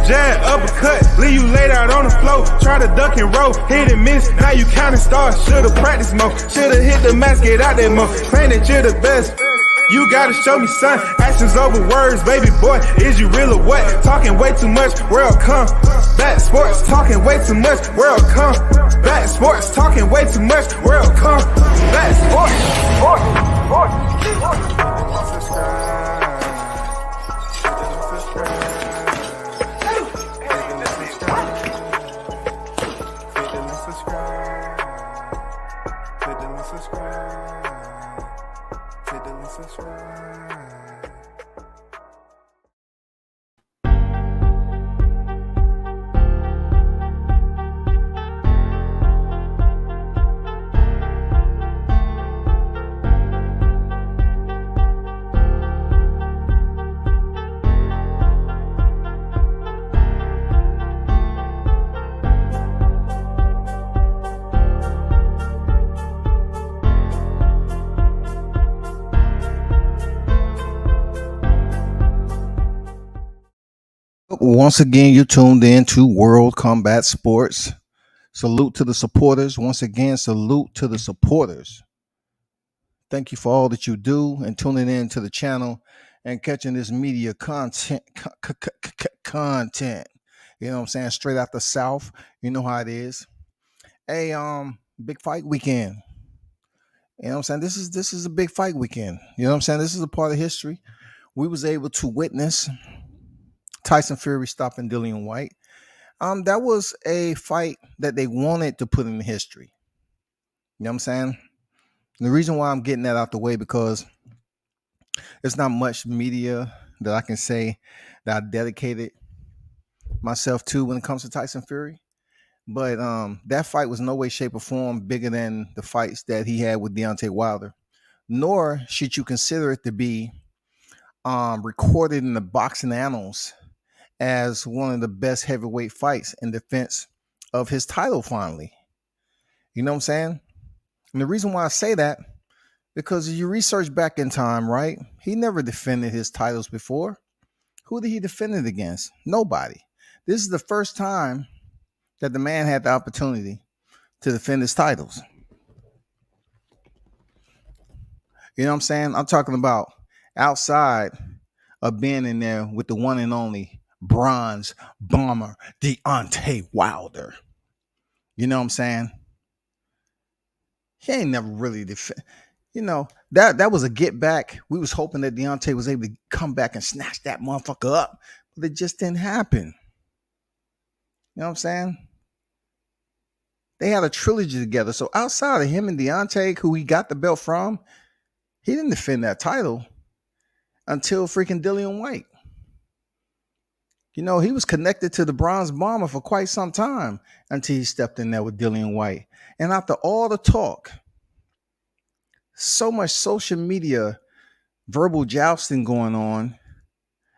jab, uppercut, leave you laid out on the floor. Try to duck and roll, hit and miss, now you counting stars. Should've practiced more, should've hit the mask, get out there more. Claim that you're the best. You gotta show me, son. Actions over words, baby boy. Is you real or what? Talking way too much, world come. Back sports, talking way too much, world come. Back sports, talking way too much, world come. Back sports. Once again, you're tuned in to World Combat Sports. Salute to the supporters. Once again, salute to the supporters. Thank you for all that you do and tuning in to the channel and catching this media content. You know what I'm saying? Straight out the South. You know how it is. Hey, big fight weekend. You know what I'm saying? This is a big fight weekend. You know what I'm saying? This is a part of history. We was able to witness Tyson Fury stopping Dillian White. That was a fight that they wanted to put in history. You know what I'm saying? And the reason why I'm getting that out the way, because there's not much media that I can say that I dedicated myself to when it comes to Tyson Fury. But that fight was no way, shape, or form bigger than the fights that he had with Deontay Wilder. Nor should you consider it to be recorded in the boxing annals as one of the best heavyweight fights in defense of his title finally. You know what I'm saying? And the reason why I say that, because you research back in time, right? He never defended his titles before. Who did he defend it against? Nobody. This is the first time that the man had the opportunity to defend his titles. You know what I'm saying? I'm talking about outside of being in there with the one and only Bronze Bomber Deontay Wilder. You know what I'm saying? He ain't never really that was a get back. We was hoping that Deontay was able to come back and snatch that motherfucker up, but it just didn't happen. You know what I'm saying? They had a trilogy together. So outside of him and Deontay, who he got the belt from, he didn't defend that title until freaking Dillian White. You know, he was connected to the Bronze Bomber for quite some time until he stepped in there with Dillian White. And after all the talk, so much social media verbal jousting going on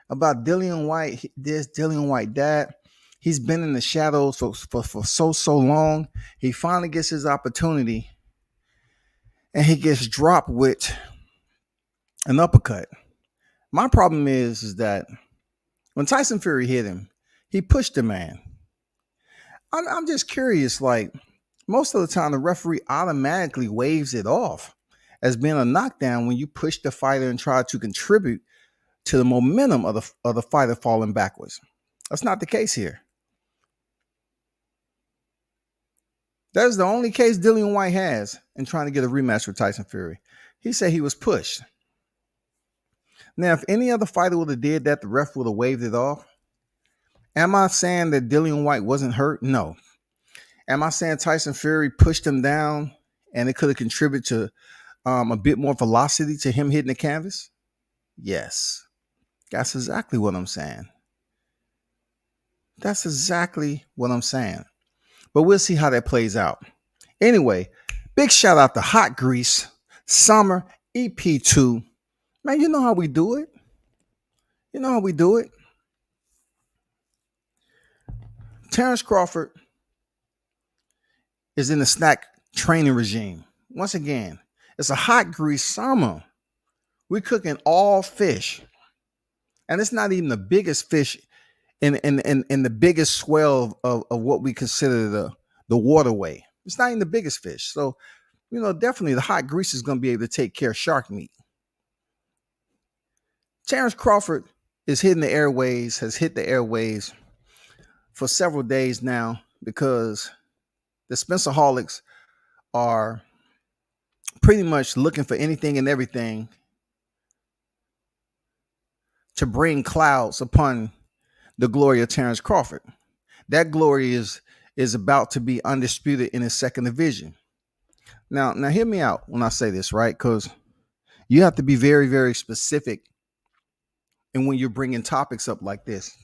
about Dillian White this, Dillian White that. He's been in the shadows for so long. He finally gets his opportunity and he gets dropped with an uppercut. My problem is that when Tyson Fury hit him, he pushed the man. I'm just curious, like, most of the time the referee automatically waves it off as being a knockdown when you push the fighter and try to contribute to the momentum of the fighter falling backwards. That's not the case here. That is the only case Dillian White has in trying to get a rematch with Tyson Fury. He said he was pushed. Now, if any other fighter would have did that, the ref would have waved it off. Am I saying that Dillian White wasn't hurt? No. Am I saying Tyson Fury pushed him down and it could have contributed to a bit more velocity to him hitting the canvas? Yes. That's exactly what I'm saying. That's exactly what I'm saying. But we'll see how that plays out. Anyway, big shout out to Hot Grease, Summer, EP2. Man, you know how we do it. You know how we do it. Terrence Crawford is in the SNAC training regime. Once again, it's a hot grease summer. We're cooking all fish. And it's not even the biggest fish in the biggest swell of what we consider the waterway. It's not even the biggest fish. So, definitely the hot grease is going to be able to take care of shark meat. Terrence Crawford has hit the airways for several days now because the SPENCEAHOLICs are pretty much looking for anything and everything to bring clouds upon the glory of Terrence Crawford. That glory is about to be undisputed in his second division. Now hear me out when I say this, right? Because you have to be very, very specific. And when you're bringing topics up like this,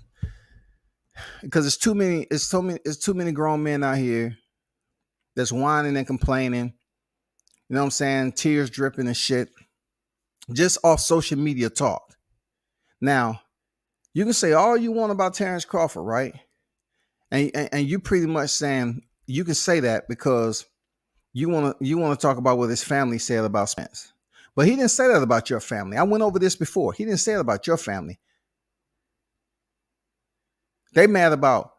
because it's too many grown men out here that's whining and complaining. You know what I'm saying? Tears dripping and shit, just off social media talk. Now, you can say all you want about Terrence Crawford, right? And you pretty much saying you can say that because you want to talk about what his family said about Spence. But he didn't say that about your family. I went over this before. He didn't say it about your family. They mad about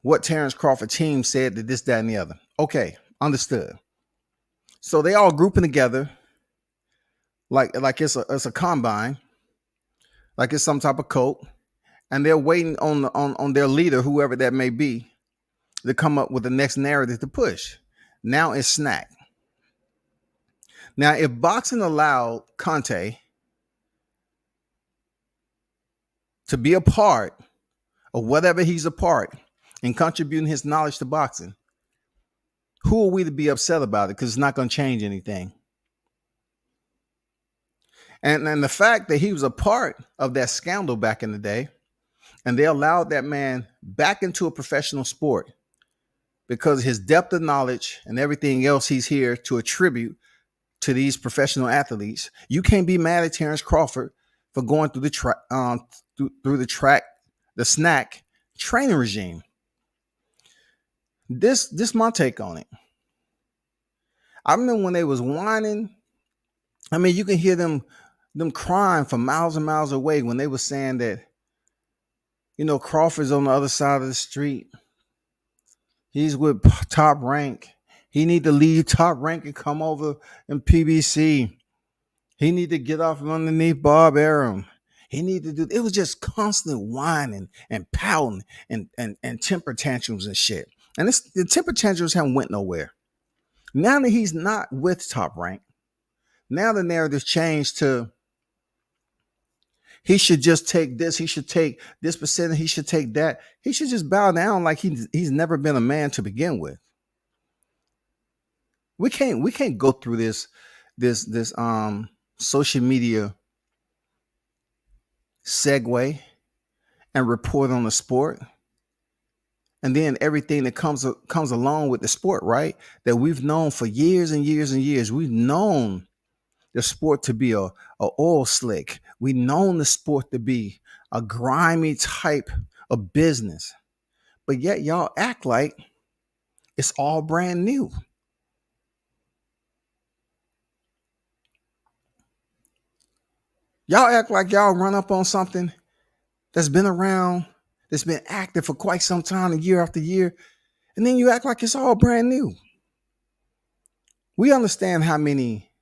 what Terrence Crawford team said that this, that, and the other. Okay, understood. So they all grouping together like it's a combine, like it's some type of cult, and they're waiting on their leader, whoever that may be, to come up with the next narrative to push. Now it's SNAC. Now, if boxing allowed Conte to be a part of whatever he's a part and contributing his knowledge to boxing, who are we to be upset about it? Because it's not going to change anything. And the fact that he was a part of that scandal back in the day, and they allowed that man back into a professional sport because his depth of knowledge and everything else he's here to attribute to these professional athletes, you can't be mad at Terrence Crawford for going through the SNAC training regime. This my take on it. I remember when they was whining. I mean, you can hear them crying from miles and miles away when they were saying that, Crawford's on the other side of the street. He's with Top Rank. He need to leave Top Rank and come over in PBC. He need to get off underneath Bob Arum. He need to do. It was just constant whining and pouting and temper tantrums and shit. And the temper tantrums haven't went nowhere. Now that he's not with Top Rank, now the narrative's changed to he should just take this. He should take this percent. He should take that. He should just bow down like he's never been a man to begin with. We can't go through this social media segue and report on the sport, and then everything that comes along with the sport, right? That we've known for years and years and years. We've known the sport to be a oil slick. We've known the sport to be a grimy type of business, but yet y'all act like it's all brand new. Y'all act like y'all run up on something that's been around, that's been active for quite some time, year after year, and then you act like it's all brand new. We understand how many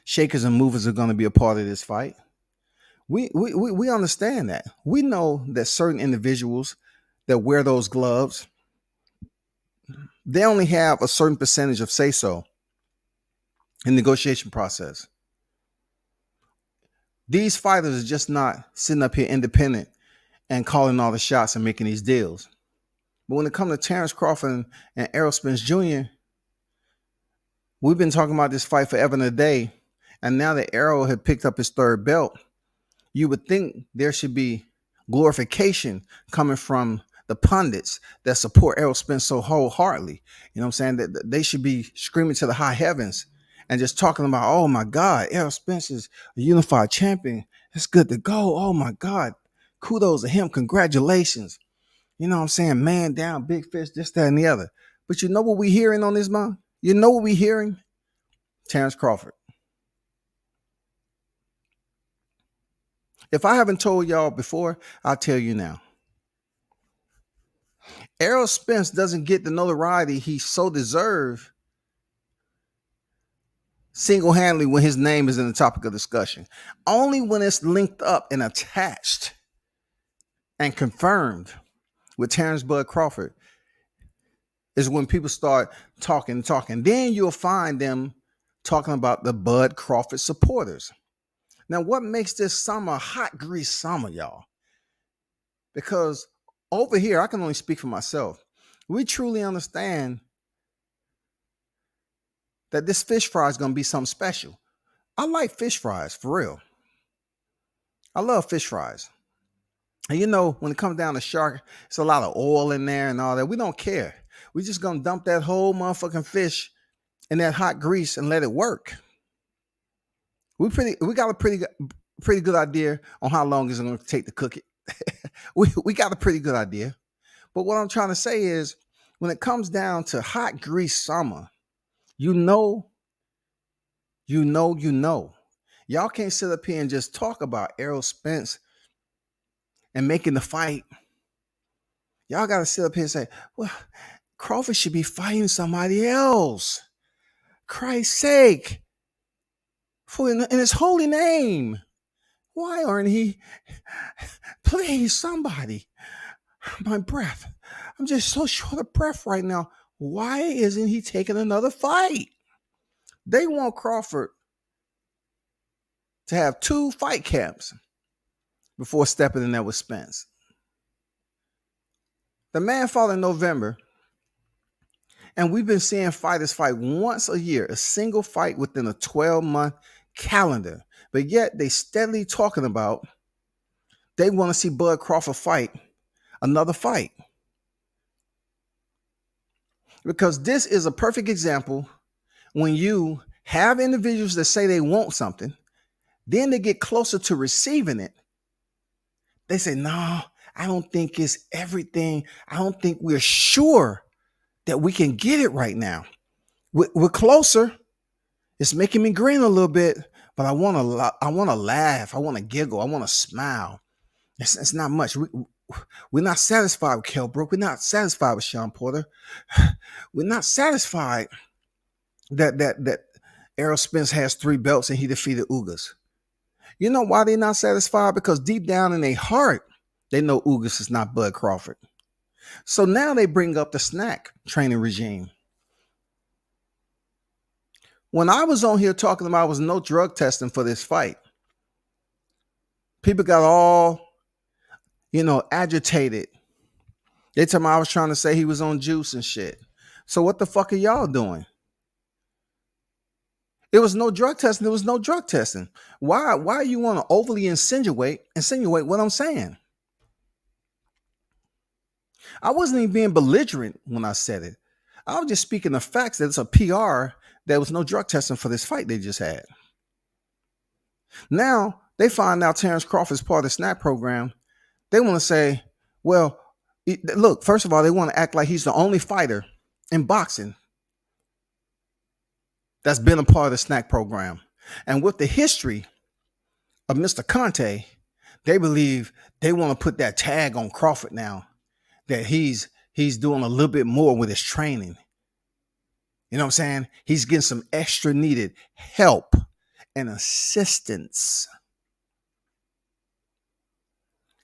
shakers and movers are going to be a part of this fight. We understand that. We know that certain individuals that wear those gloves, they only have a certain percentage of say-so in the negotiation process. These fighters are just not sitting up here independent and calling all the shots and making these deals. But when it comes to Terrence Crawford and Errol Spence Jr., we've been talking about this fight forever and a day. And now that Errol had picked up his third belt, you would think there should be glorification coming from the pundits that support Errol Spence so wholeheartedly. You know what I'm saying? That they should be screaming to the high heavens and just talking about, oh my God, Errol Spence is a unified champion. It's good to go. Oh my God. Kudos to him. Congratulations. You know what I'm saying? Man down, big fish, this, that, and the other. But you know what we hearing on this, man? You know what we hearing? Terrence Crawford. If I haven't told y'all before, I'll tell you now. Errol Spence doesn't get the notoriety he so deserves single-handedly when his name is in the topic of discussion. Only when it's linked up and attached and confirmed with Terrence Bud Crawford is when people start talking. Then you'll find them talking about the Bud Crawford supporters. Now, what makes this summer a hot grease summer, y'all? Because over here, I can only speak for myself. We truly understand that this fish fry is going to be something special. I like fish fries, for real. I love fish fries. And you know, when it comes down to shark, it's a lot of oil in there and all that. We don't care. We're just going to dump that whole motherfucking fish in that hot grease and let it work. We got a pretty good idea on how long it's going to take to cook it. we got a pretty good idea. But what I'm trying to say is, when it comes down to hot grease summer, you know. Y'all can't sit up here and just talk about Errol Spence and making the fight. Y'all got to sit up here and say, well, Crawford should be fighting somebody else. Christ's sake. For in his holy name. Why aren't he? Please, somebody. My breath. I'm just so short of breath right now. Why isn't he taking another fight? They want Crawford to have 2 fight camps before stepping in there with Spence. The man fought in November, and we've been seeing fighters fight once a year, a single fight within a 12-month calendar. But yet they steadily talking about they want to see Bud Crawford fight another fight. Because this is a perfect example when you have individuals that say they want something, then they get closer to receiving it. They say, no, I don't think it's everything. I don't think we're sure that we can get it right now. We're closer. It's making me grin a little bit, but I want to laugh. I want to giggle. I want to smile. It's not much. We're not satisfied with Kell Brook. We're not satisfied with Sean Porter. We're not satisfied that Errol Spence has 3 belts and he defeated Ugas. You know why they're not satisfied? Because deep down in their heart, they know Ugas is not Bud Crawford. So now they bring up the SNAC training regime. When I was on here talking about was no drug testing for this fight, people got all, agitated. They told me I was trying to say he was on juice and shit. So what the fuck are y'all doing? It was no drug testing. There was no drug testing. Why you want to overly insinuate what I'm saying? I wasn't even being belligerent when I said it. I was just speaking the facts that it's a PR. There was no drug testing for this fight they just had. Now, they find out Terrence Crawford is part of the SNAC program. They want to say, well, look, first of all, they want to act like he's the only fighter in boxing that's been a part of the SNAC program. And with the history of Mr. Conte, they believe they want to put that tag on Crawford now, that he's doing a little bit more with his training. You know what I'm saying? He's getting some extra needed help and assistance.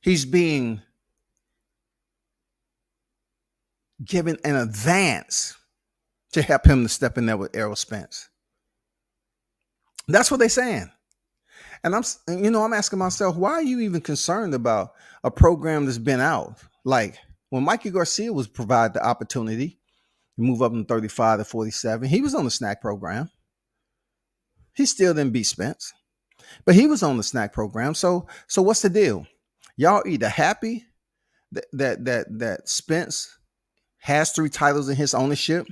He's being given an advance to help him to step in there with Errol Spence. That's what they're saying. And I'm asking myself, why are you even concerned about a program that's been out? Like when Mikey Garcia was provided the opportunity to move up from 35 to 47, he was on the SNAC program. He still didn't beat Spence, but he was on the SNAC program. So what's the deal? Y'all either happy that Spence has 3 titles in his ownership,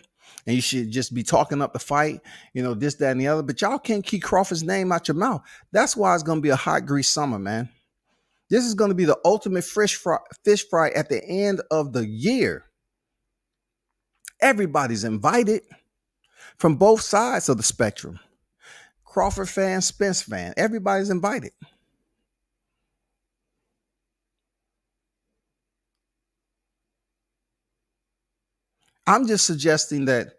and you should just be talking up the fight, this, that, and the other. But y'all can't keep Crawford's name out your mouth. That's why it's going to be a hot grease summer, man. This is going to be the ultimate fish fry at the end of the year. Everybody's invited from both sides of the spectrum. Crawford fan, Spence fan, everybody's invited. I'm just suggesting that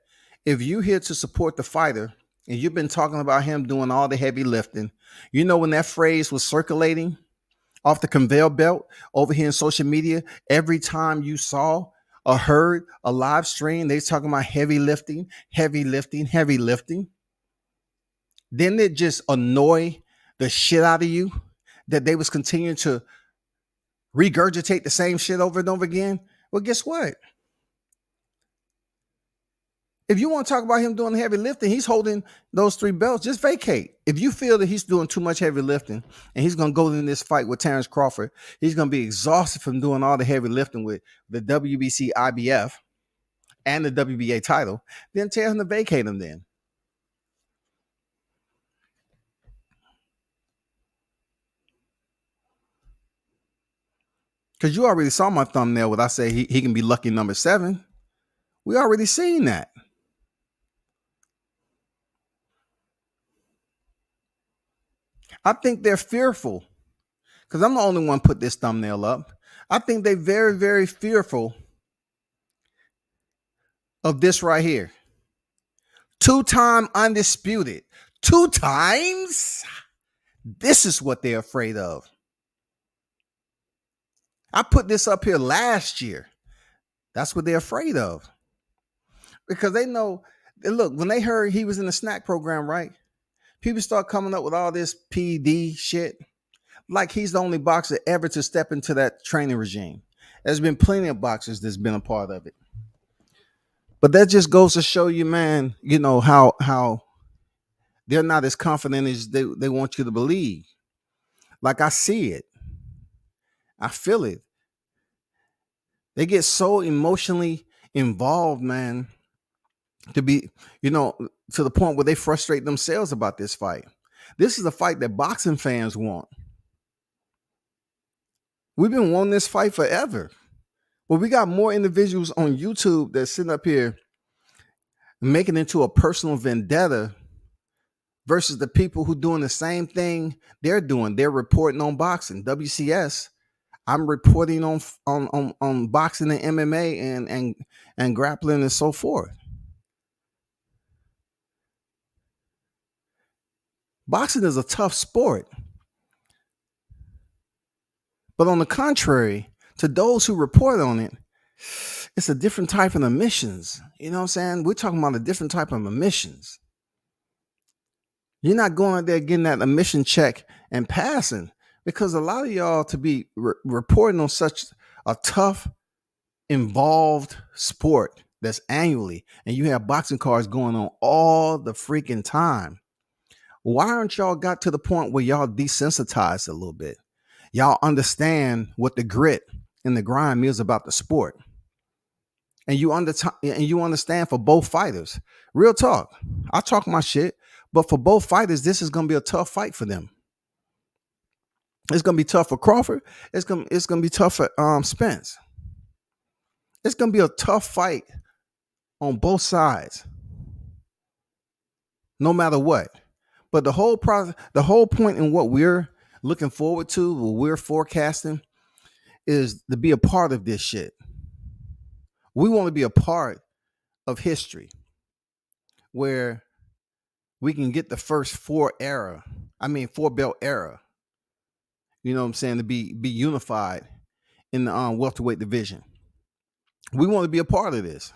if you're here to support the fighter and you've been talking about him doing all the heavy lifting, when that phrase was circulating off the conveyor belt over here in social media, every time you saw or heard a live stream, they talking about heavy lifting, heavy lifting, heavy lifting. Didn't it just annoy the shit out of you that they was continuing to regurgitate the same shit over and over again? Well, guess what? If you want to talk about him doing heavy lifting, he's holding those 3 belts. Just vacate. If you feel that he's doing too much heavy lifting and he's going to go in this fight with Terrence Crawford, he's going to be exhausted from doing all the heavy lifting with the WBC IBF and the WBA title, then tell him to vacate him then. Because you already saw my thumbnail when I say he can be lucky number 7. We already seen that. I think they're fearful because I'm the only one put this thumbnail up. I think they're very, very fearful of this right here. 2-time undisputed. 2 times? This is what they're afraid of. I put this up here last year. That's what they're afraid of. Because they know, look, when they heard he was in the SNAC program, right? People start coming up with all this PD shit. Like he's the only boxer ever to step into that training regime. There's been plenty of boxers that's been a part of it. But that just goes to show you, man, how they're not as confident as they want you to believe. Like I see it. I feel it. They get so emotionally involved, man, to be, to the point where they frustrate themselves about this fight. This is a fight that boxing fans want. We've been wanting this fight forever. Well, we got more individuals on YouTube that's sitting up here making it into a personal vendetta versus the people who doing the same thing they're doing. They're reporting on boxing. WCS, I'm reporting on boxing and MMA and grappling and so forth. Boxing is a tough sport. But on the contrary, to those who report on it, it's a different type of emissions. You know what I'm saying? We're talking about a different type of emissions. You're not going out there getting that emission check and passing, because a lot of y'all to be reporting on such a tough, involved sport that's annually, and you have boxing cards going on all the freaking time. Why aren't y'all got to the point where y'all desensitized a little bit? Y'all understand what the grit and the grind is about the sport. And you understand for both fighters. Real talk. I talk my shit, but for both fighters, this is going to be a tough fight for them. It's going to be tough for Crawford. It's going to be tough for Spence. It's going to be a tough fight on both sides, no matter what. But the whole point in what we're looking forward to, what we're forecasting, is to be a part of this shit. We want to be a part of history where we can get the first 4 belt era. You know what I'm saying? To be unified in the welterweight division. We want to be a part of this.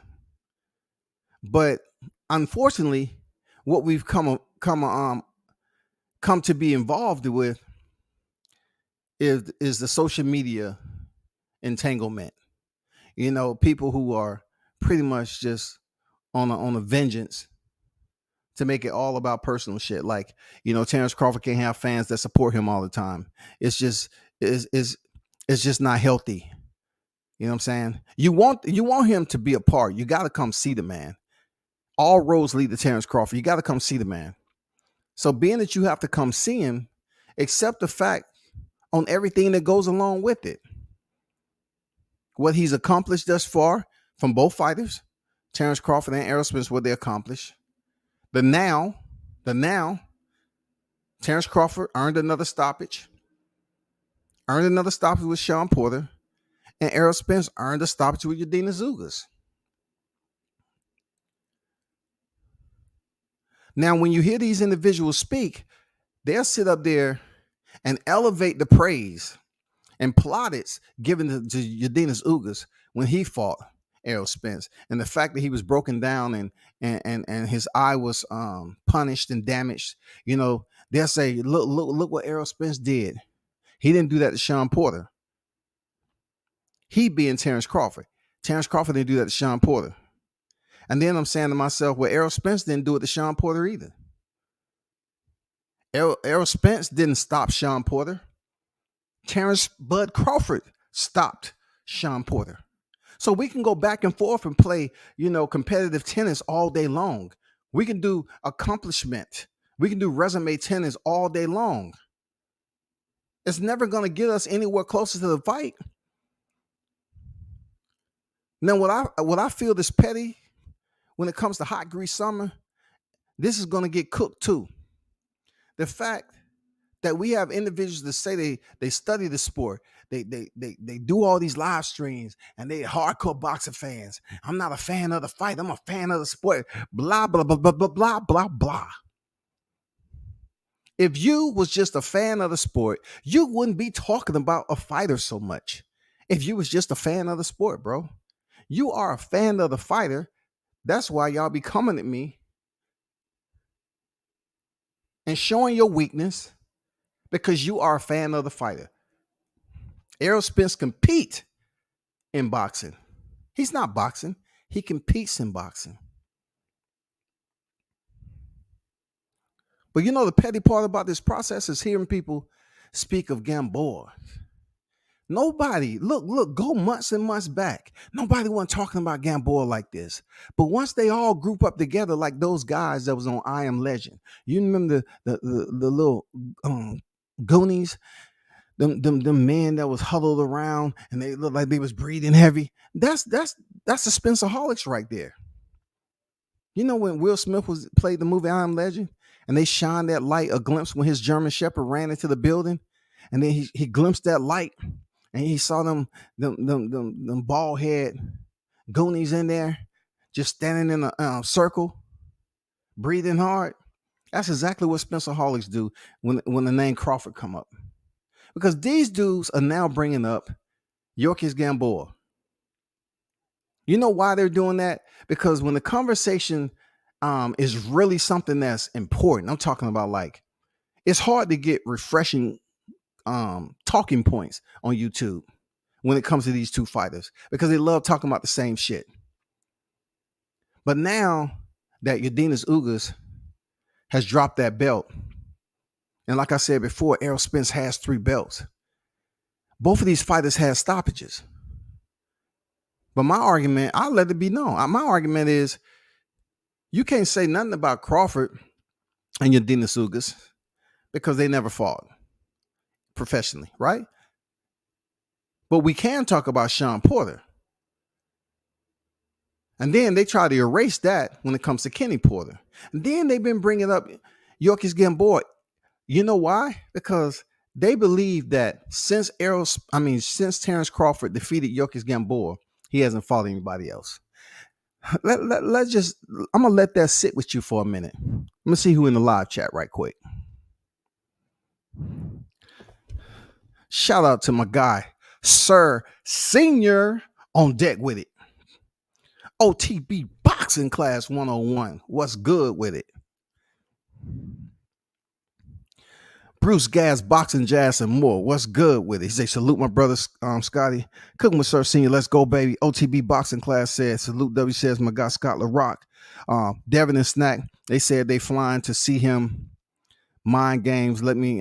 But unfortunately, what we've come to be involved with is the social media entanglement. People who are pretty much just on a vengeance to make it all about personal shit. Like, Terrence Crawford can't have fans that support him all the time. It's just not healthy. You know what I'm saying? You want him to be a part. You got to come see the man. All roads lead to Terrence Crawford. You got to come see the man. So being that you have to come see him, accept the fact on everything that goes along with it. What he's accomplished thus far from both fighters, Terrence Crawford and Errol Spence, what they accomplished. The now, Terrence Crawford earned another stoppage with Sean Porter, and Errol Spence earned a stoppage with Yadina Zugas. Now, when you hear these individuals speak, they'll sit up there and elevate the praise and plaudits given to Udenis Ugas when he fought Errol Spence, and the fact that he was broken down and his eye was punished and damaged. They'll say, look what Errol Spence did. He didn't do that to Sean Porter. He being Terrence Crawford. Terrence Crawford didn't do that to Sean Porter. And then I'm saying to myself, well, Errol Spence didn't do it to Sean Porter either. Errol Spence didn't stop Sean Porter. Terrence Bud Crawford stopped Sean Porter. So we can go back and forth and play, competitive tennis all day long. We can do accomplishment. We can do resume tennis all day long. It's never going to get us anywhere closer to the fight. Now, what I feel is petty when it comes to hot grease summer, this is going to get cooked too. The fact that we have individuals that say they study the sport, they do all these live streams, and they hardcore boxing fans. I'm not a fan of the fight. I'm a fan of the sport. Blah, blah, blah, blah, blah, blah, blah, blah. If you was just a fan of the sport, you wouldn't be talking about a fighter so much. If you was just a fan of the sport, bro. You are a fan of the fighter. That's why y'all be coming at me and showing your weakness because you are a fan of the fighter. Errol Spence compete in boxing. He's not boxing. He competes in boxing. But the petty part about this process is hearing people speak of Gamboa. Nobody, look, go months and months back. Nobody wasn't talking about Gamboa like this. But once they all group up together like those guys that was on I Am Legend, you remember the little Goonies, them men that was huddled around and they looked like they was breathing heavy. That's the Spenceaholics right there. When Will Smith played the movie I Am Legend and they shined that light, a glimpse when his German Shepherd ran into the building, and then he glimpsed that light. And he saw them bald head Goonies in there, just standing in a circle, breathing hard. That's exactly what Spenceaholics do when the name Crawford come up, because these dudes are now bringing up Yorkis Gamboa. You know why they're doing that? Because when the conversation is really something that's important, I'm talking about it's hard to get refreshing talking points on YouTube when it comes to these two fighters because they love talking about the same shit. But now that Udenis Ugas has dropped that belt, and like I said before, Errol Spence has 3 belts. Both of these fighters had stoppages. But my argument, I'll let it be known. My argument is you can't say nothing about Crawford and Udenis Ugas because they never fought professionally, right? But we can talk about Sean Porter. And then they try to erase that when it comes to Kenny Porter. And then they've been bringing up Yorkis Gamboa. You know why? Because they believe that since Terrence Crawford defeated Yorkis Gamboa, he hasn't fought anybody else. I'm gonna let that sit with you for a minute. I'm gonna see who in the live chat right quick. Shout out to my guy, Sir Senior, on deck with it. OTB Boxing Class 101. What's good with it? Bruce Gas, Boxing Jazz, and more. What's good with it? He say, salute my brother, Scotty. Cooking with Sir Senior. Let's go, baby. OTB Boxing Class says, salute W says, my guy, Scott LaRock. Devin and Snack, they said they flying to see him. Mind games. Let me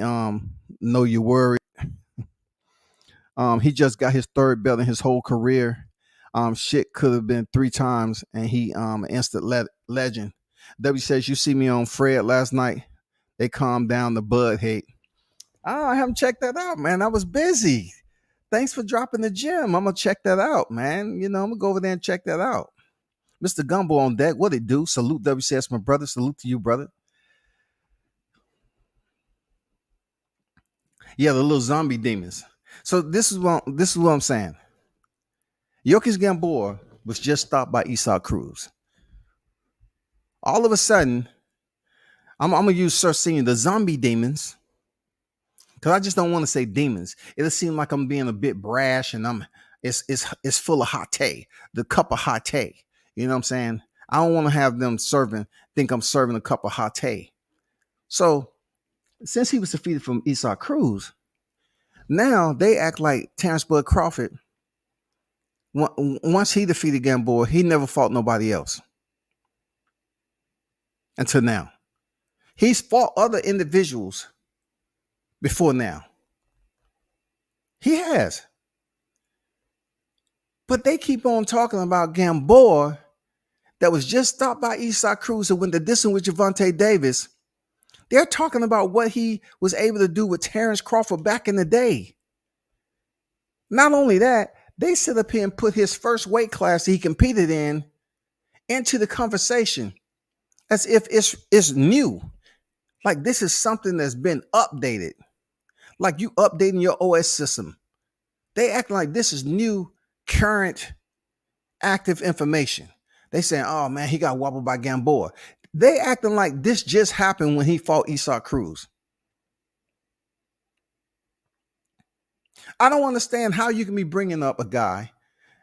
know you're worried. He just got his 3rd belt in his whole career. Shit could have been 3 times, and he instant legend. W says, you see me on Fred last night. They calmed down the Bud hate. I haven't checked that out, man. I was busy. Thanks for dropping the gem. I'm gonna check that out, man. I'm gonna go over there and check that out. Mr. Gumbo on deck. What it do? Salute WCS, my brother. Salute to you, brother. Yeah, the little zombie demons. So this is what I'm saying. Yorkis Gamboa was just stopped by Esau Cruz. All of a sudden, I'm gonna use Sir Senior, the zombie demons, because I just don't want to say demons. It'll seem like I'm being a bit brash, and it's full of hot tea, the cup of hot tea. You know what I'm saying? I don't want to have them think I'm serving a cup of hot tea. So since he was defeated from Esau Cruz, now they act like Terrence Bud Crawford. Once he defeated Gamboa, he never fought nobody else until now. He's fought other individuals before now. He has. But they keep on talking about Gamboa that was just stopped by Esau Cruz and went to dissing with Gervonta Davis. They're talking about what he was able to do with Terrence Crawford back in the day. Not only that, they sit up here and put his first weight class that he competed in into the conversation as if it's new. Like this is something that's been updated. Like you updating your OS system. They acting like this is new, current, active information. They saying, oh man, he got wobbled by Gamboa. They acting like this just happened when he fought Esau Cruz. I don't understand how you can be bringing up a guy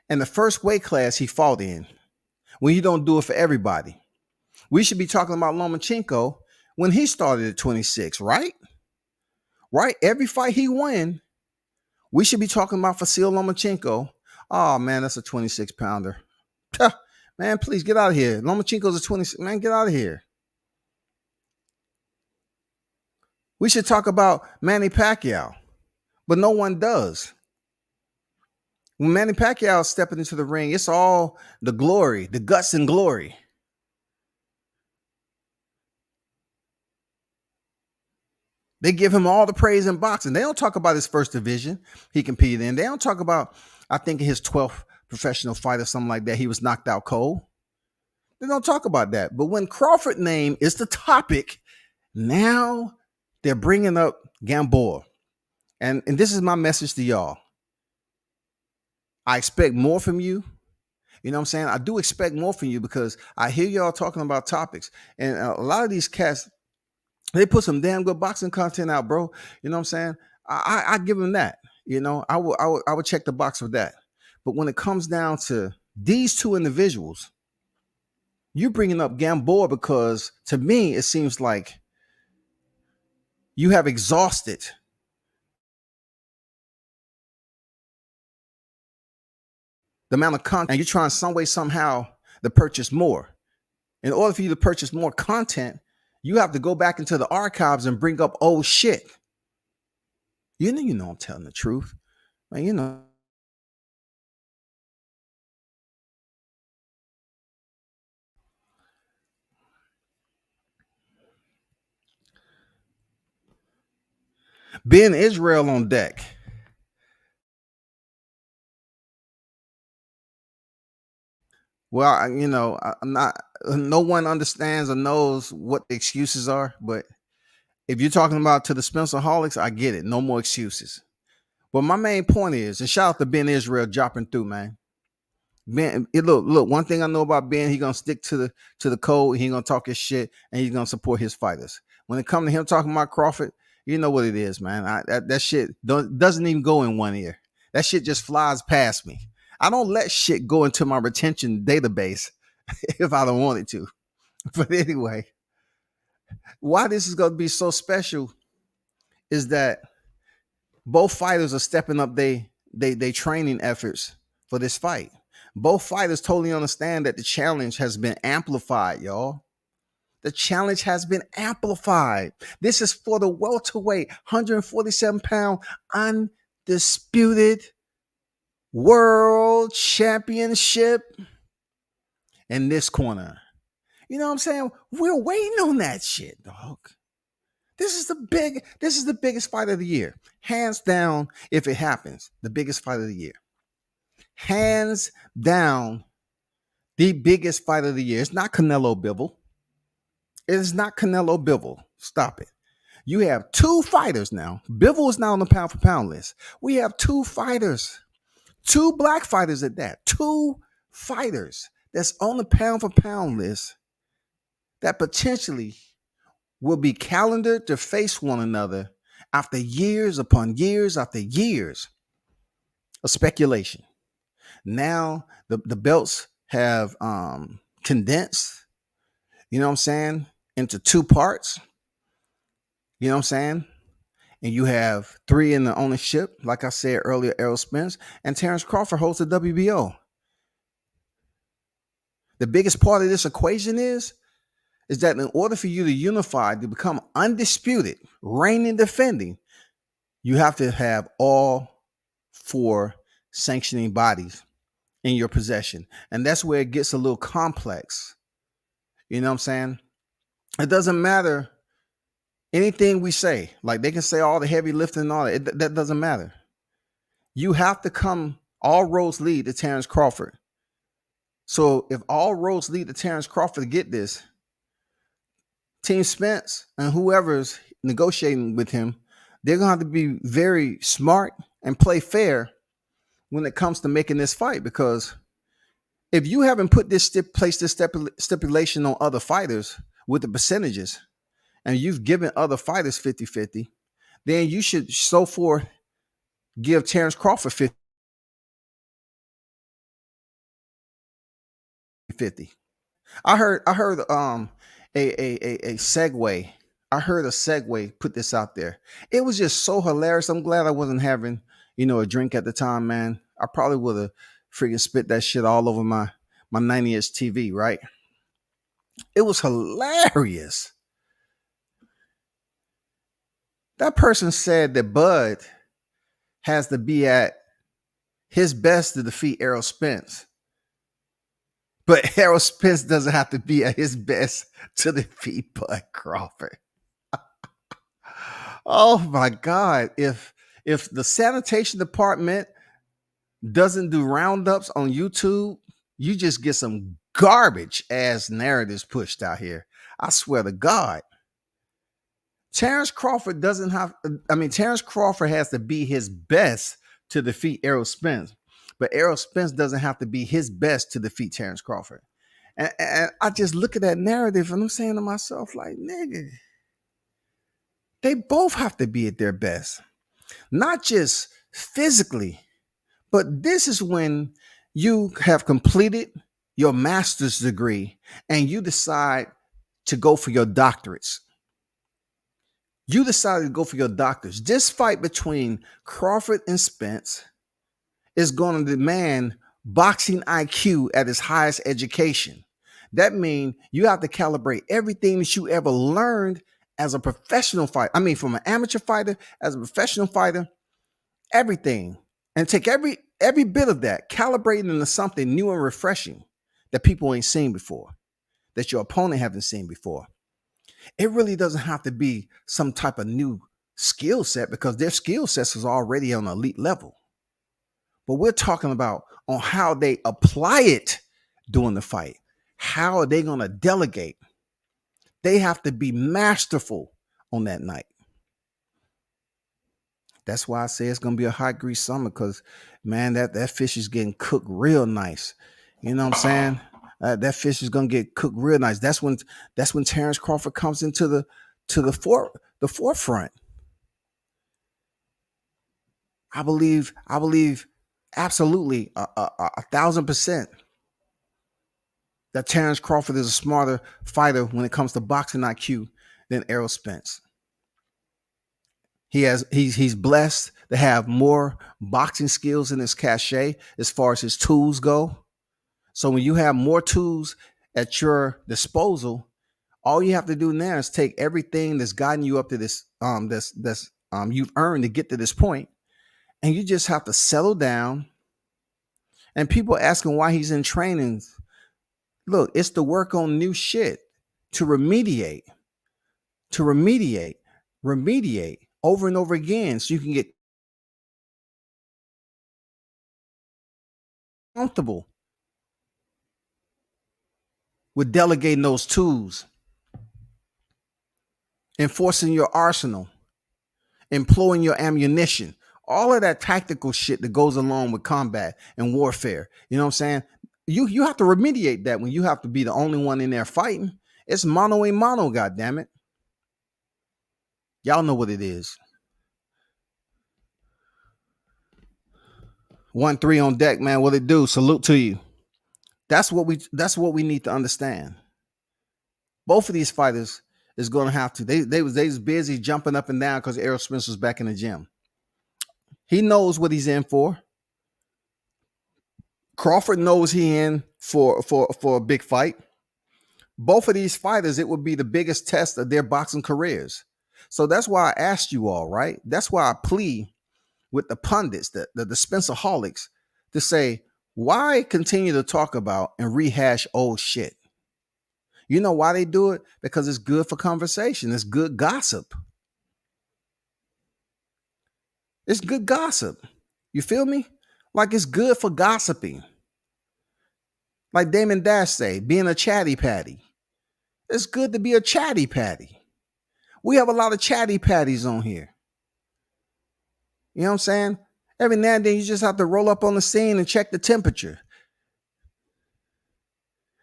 and the first weight class he fought in when you don't do it for everybody. We should be talking about Lomachenko when he started at 26, right? Right? Every fight he won, we should be talking about Vasyl Lomachenko. Oh man, that's a 26 pounder. Man, please get out of here. Lomachenko's a 26. Man, get out of here. We should talk about Manny Pacquiao, but no one does. When Manny Pacquiao is stepping into the ring, it's all the glory, the guts and glory. They give him all the praise in boxing. They don't talk about his first division he competed in. They don't talk about, I think, his 12th professional fight or something like that. He was knocked out cold. They don't talk about that. But when Crawford name is the topic, now they're bringing up Gamboa. And this is my message to y'all. I expect more from you. You know what I'm saying? I do expect more from you because I hear y'all talking about topics. And a lot of these cats, they put some damn good boxing content out, bro. You know what I'm saying? I give them that. You know, I would check the box for that. But when it comes down to these two individuals, you bringing up Gamboa because to me it seems like you have exhausted the amount of content, and you're trying some way somehow to purchase more. In order for you to purchase more content, you have to go back into the archives and bring up old shit. You know I'm telling the truth. Man, you know. Ben Israel on deck. Well, I'm not, no one understands or knows what the excuses are, but if you're talking about to the SPENCEAHOLICs, I get it. No more excuses. But my main point is, and shout out to Ben Israel dropping through, man. Ben, look. One thing I know about Ben, he's gonna stick to the code. He's gonna talk his shit, and he's gonna support his fighters. When it comes to him talking about Crawford, you know what it is, man. That shit doesn't even go in one ear. That shit just flies past me. I don't let shit go into my retention database if I don't want it to. But anyway, why this is gonna be so special is that both fighters are stepping up they training efforts for this fight. Both fighters totally understand that the challenge has been amplified, y'all. The challenge has been amplified. This is for the welterweight, 147-pound, undisputed world championship in this corner. You know what I'm saying? We're waiting on that shit, dog. This is the biggest fight of the year. Hands down, if it happens, the biggest fight of the year. Hands down, the biggest fight of the year. It's not Canelo Bivol. It is not Canelo Bivol. Stop it. You have two fighters now. Bivol is now on the pound for pound list. We have two fighters, two black fighters at that. Two fighters that's on the pound for pound list that potentially will be calendared to face one another after years upon years after years of speculation. Now the belts have condensed, you know what I'm saying, into two parts, you know what I'm saying? And you have three in the ownership, like I said earlier, Errol Spence, and Terrence Crawford holds the WBO. The biggest part of this equation is that in order for you to unify, to become undisputed, reigning, defending, you have to have all four sanctioning bodies in your possession. And that's where it gets a little complex. You know what I'm saying? It doesn't matter anything we say. Like they can say all the heavy lifting and all that. That doesn't matter. You have to come, all roads lead to Terrence Crawford. So if all roads lead to Terrence Crawford to get this, Team Spence and whoever's negotiating with him, they're going to have to be very smart and play fair when it comes to making this fight. Because if you haven't put this placed this stipulation on other fighters with the percentages, and you've given other fighters 50-50, then you should so forth give Terrence Crawford 50-50. I heard a segue. I heard a segue put this out there. It was just so hilarious. I'm glad I wasn't having, a drink at the time, man. I probably would have freaking spit that shit all over my 90-inch TV, right? It was hilarious. That person said that Bud has to be at his best to defeat Errol Spence. But Errol Spence doesn't have to be at his best to defeat Bud Crawford. Oh my God. If the sanitation department doesn't do roundups on YouTube, you just get some garbage ass narratives pushed out here. I swear to God. Terrence Crawford Terrence Crawford has to be his best to defeat Errol Spence, but Errol Spence doesn't have to be his best to defeat Terrence Crawford. And I just look at that narrative and I'm saying to myself, like, nigga, they both have to be at their best, not just physically, but this is when you have completed your master's degree and you decide to go for your doctorates. You decided to go for your doctors. This fight between Crawford and Spence is going to demand boxing IQ at its highest education. That means you have to calibrate everything that you ever learned as a professional fighter. I mean, from an amateur fighter, as a professional fighter, everything. And take every bit of that, calibrate it into something new and refreshing that people ain't seen before, that your opponent haven't seen before. It really doesn't have to be some type of new skill set because their skill sets is already on an elite level. But we're talking about on how they apply it during the fight. How are they going to delegate? They have to be masterful on that night. That's why I say it's going to be a hot grease summer because, man, that fish is getting cooked real nice. You know what I'm saying? That fish is gonna get cooked real nice. That's when Terrence Crawford comes into the forefront. I believe absolutely 1,000% that Terrence Crawford is a smarter fighter when it comes to boxing IQ than Errol Spence. He's blessed to have more boxing skills in his cachet as far as his tools go. So when you have more tools at your disposal, all you have to do now is take everything that's gotten you up to this, you've earned to get to this point, and you just have to settle down. And people asking why he's in training. Look, it's to work on new shit, to remediate over and over again, so you can get comfortable with delegating those tools, enforcing your arsenal, employing your ammunition, all of that tactical shit that goes along with combat and warfare. You know what I'm saying? You have to remediate that when you have to be the only one in there fighting. It's mano a mano, goddammit. Y'all know what it is. 1-3 on deck, man. What it do? Salute to you. That's what we need to understand. Both of these fighters is going to have to. They was busy jumping up and down because Errol Spence was back in the gym. He knows what he's in for. Crawford knows he in for a big fight. Both of these fighters, it would be the biggest test of their boxing careers. So that's why I asked you all, right? That's why I plea with the pundits, the SPENCEAHOLICs, to say, why continue to talk about and rehash old shit? You know why they do it? Because it's good for conversation. It's good gossip. It's good gossip. You feel me? Like it's good for gossiping. Like Damon Dash say, being a chatty patty. It's good to be a chatty patty. We have a lot of chatty patties on here. You know what I'm saying? Every now and then you just have to roll up on the scene and check the temperature.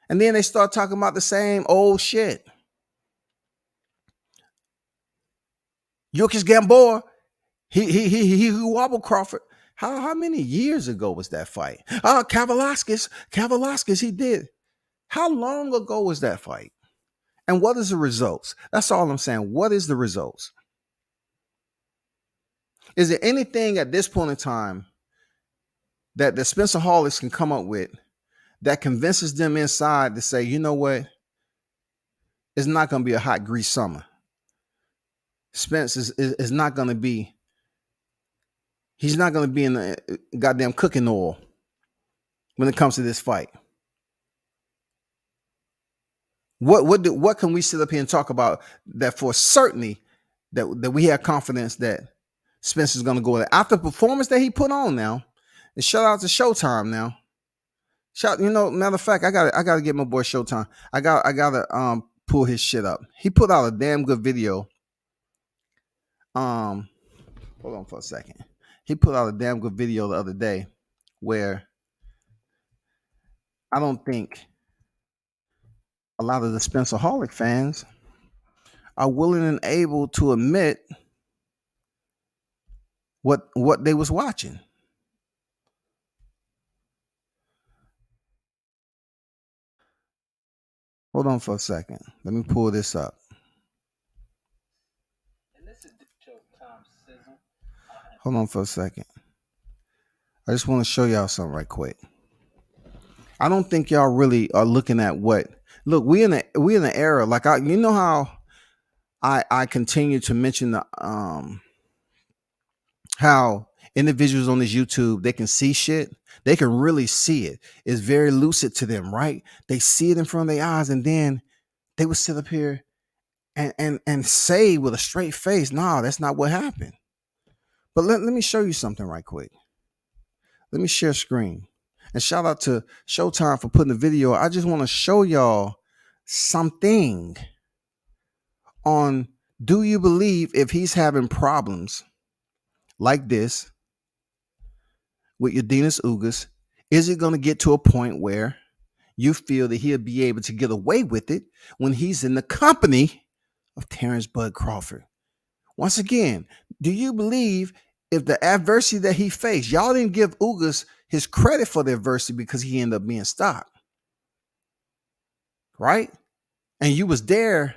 And then they start talking about the same old shit. Yukis Gamboa, he wobbled Crawford. How many years ago was that fight? Kavaliauskas, he did. How long ago was that fight? And what is the results? That's all I'm saying. What is the results? Is there anything at this point in time that the SPENCEAHOLICs can come up with that convinces them inside to say, you know what? It's not going to be a hot grease summer. Spence is not going to be, he's not going to be in the goddamn cooking oil when it comes to this fight. What can we sit up here and talk about that for certainty that we have confidence that Spence is going to go there after the performance that he put on now? And shout out to Showtime now. Matter of fact, I gotta get my boy Showtime. I gotta pull his shit up. He put out a damn good video. Hold on for a second. He put out a damn good video the other day where I don't think a lot of the SPENCEAHOLIC fans are willing and able to admit what they was watching. Hold on for a second. Let me pull this up. Hold on for a second. I just want to show y'all something right quick. I don't think y'all really are looking at what. Look, we in an era like you know how I continue to mention the how individuals on this YouTube, they can see shit. They can really see it. It's very lucid to them, right? They see it in front of their eyes, and then they would sit up here and say with a straight face, nah, that's not what happened. But let me show you something right quick. Let me share screen. And shout out to Showtime for putting the video. I just want to show y'all something on, do you believe if he's having problems like this with Yordenis Ugas, is it going to get to a point where you feel that he'll be able to get away with it when he's in the company of Terrence Bud Crawford? Once again, do you believe if the adversity that he faced, y'all didn't give Ugas his credit for the adversity because he ended up being stopped, right? And you was there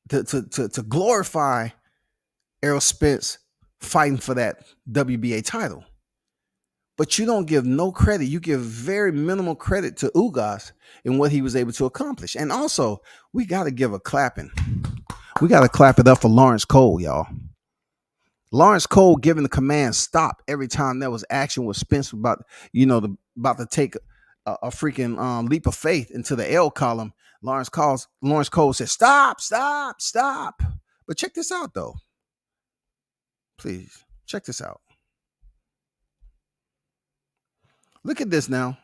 to glorify Errol Spence fighting for that WBA title. But you don't give no credit. You give very minimal credit to Ugas and what he was able to accomplish. And also, we got to give a clapping. We got to clap it up for Lawrence Cole, y'all. Lawrence Cole giving the command stop every time there was action with Spence about to take a freaking leap of faith into the L column. Lawrence Cole said, stop. But check this out, though. Please, check this out. Look at this now.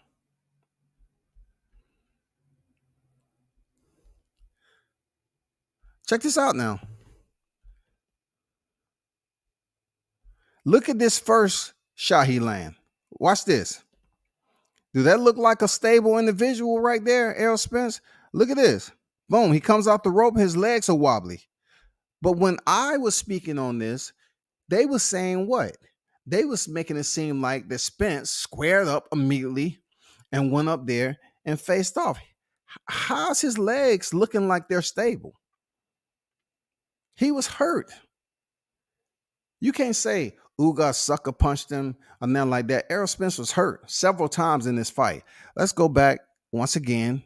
Check this out now. Look at this first shot he land. Watch this. Do that look like a stable individual right there, Errol Spence? Look at this. Boom, he comes off the rope, his legs are wobbly. But when I was speaking on this, they was saying what? They was making it seem like that Spence squared up immediately and went up there and faced off. How's his legs looking like they're stable? He was hurt. You can't say Ugas sucker punched him or nothing like that. Errol Spence was hurt several times in this fight. Let's go back once again.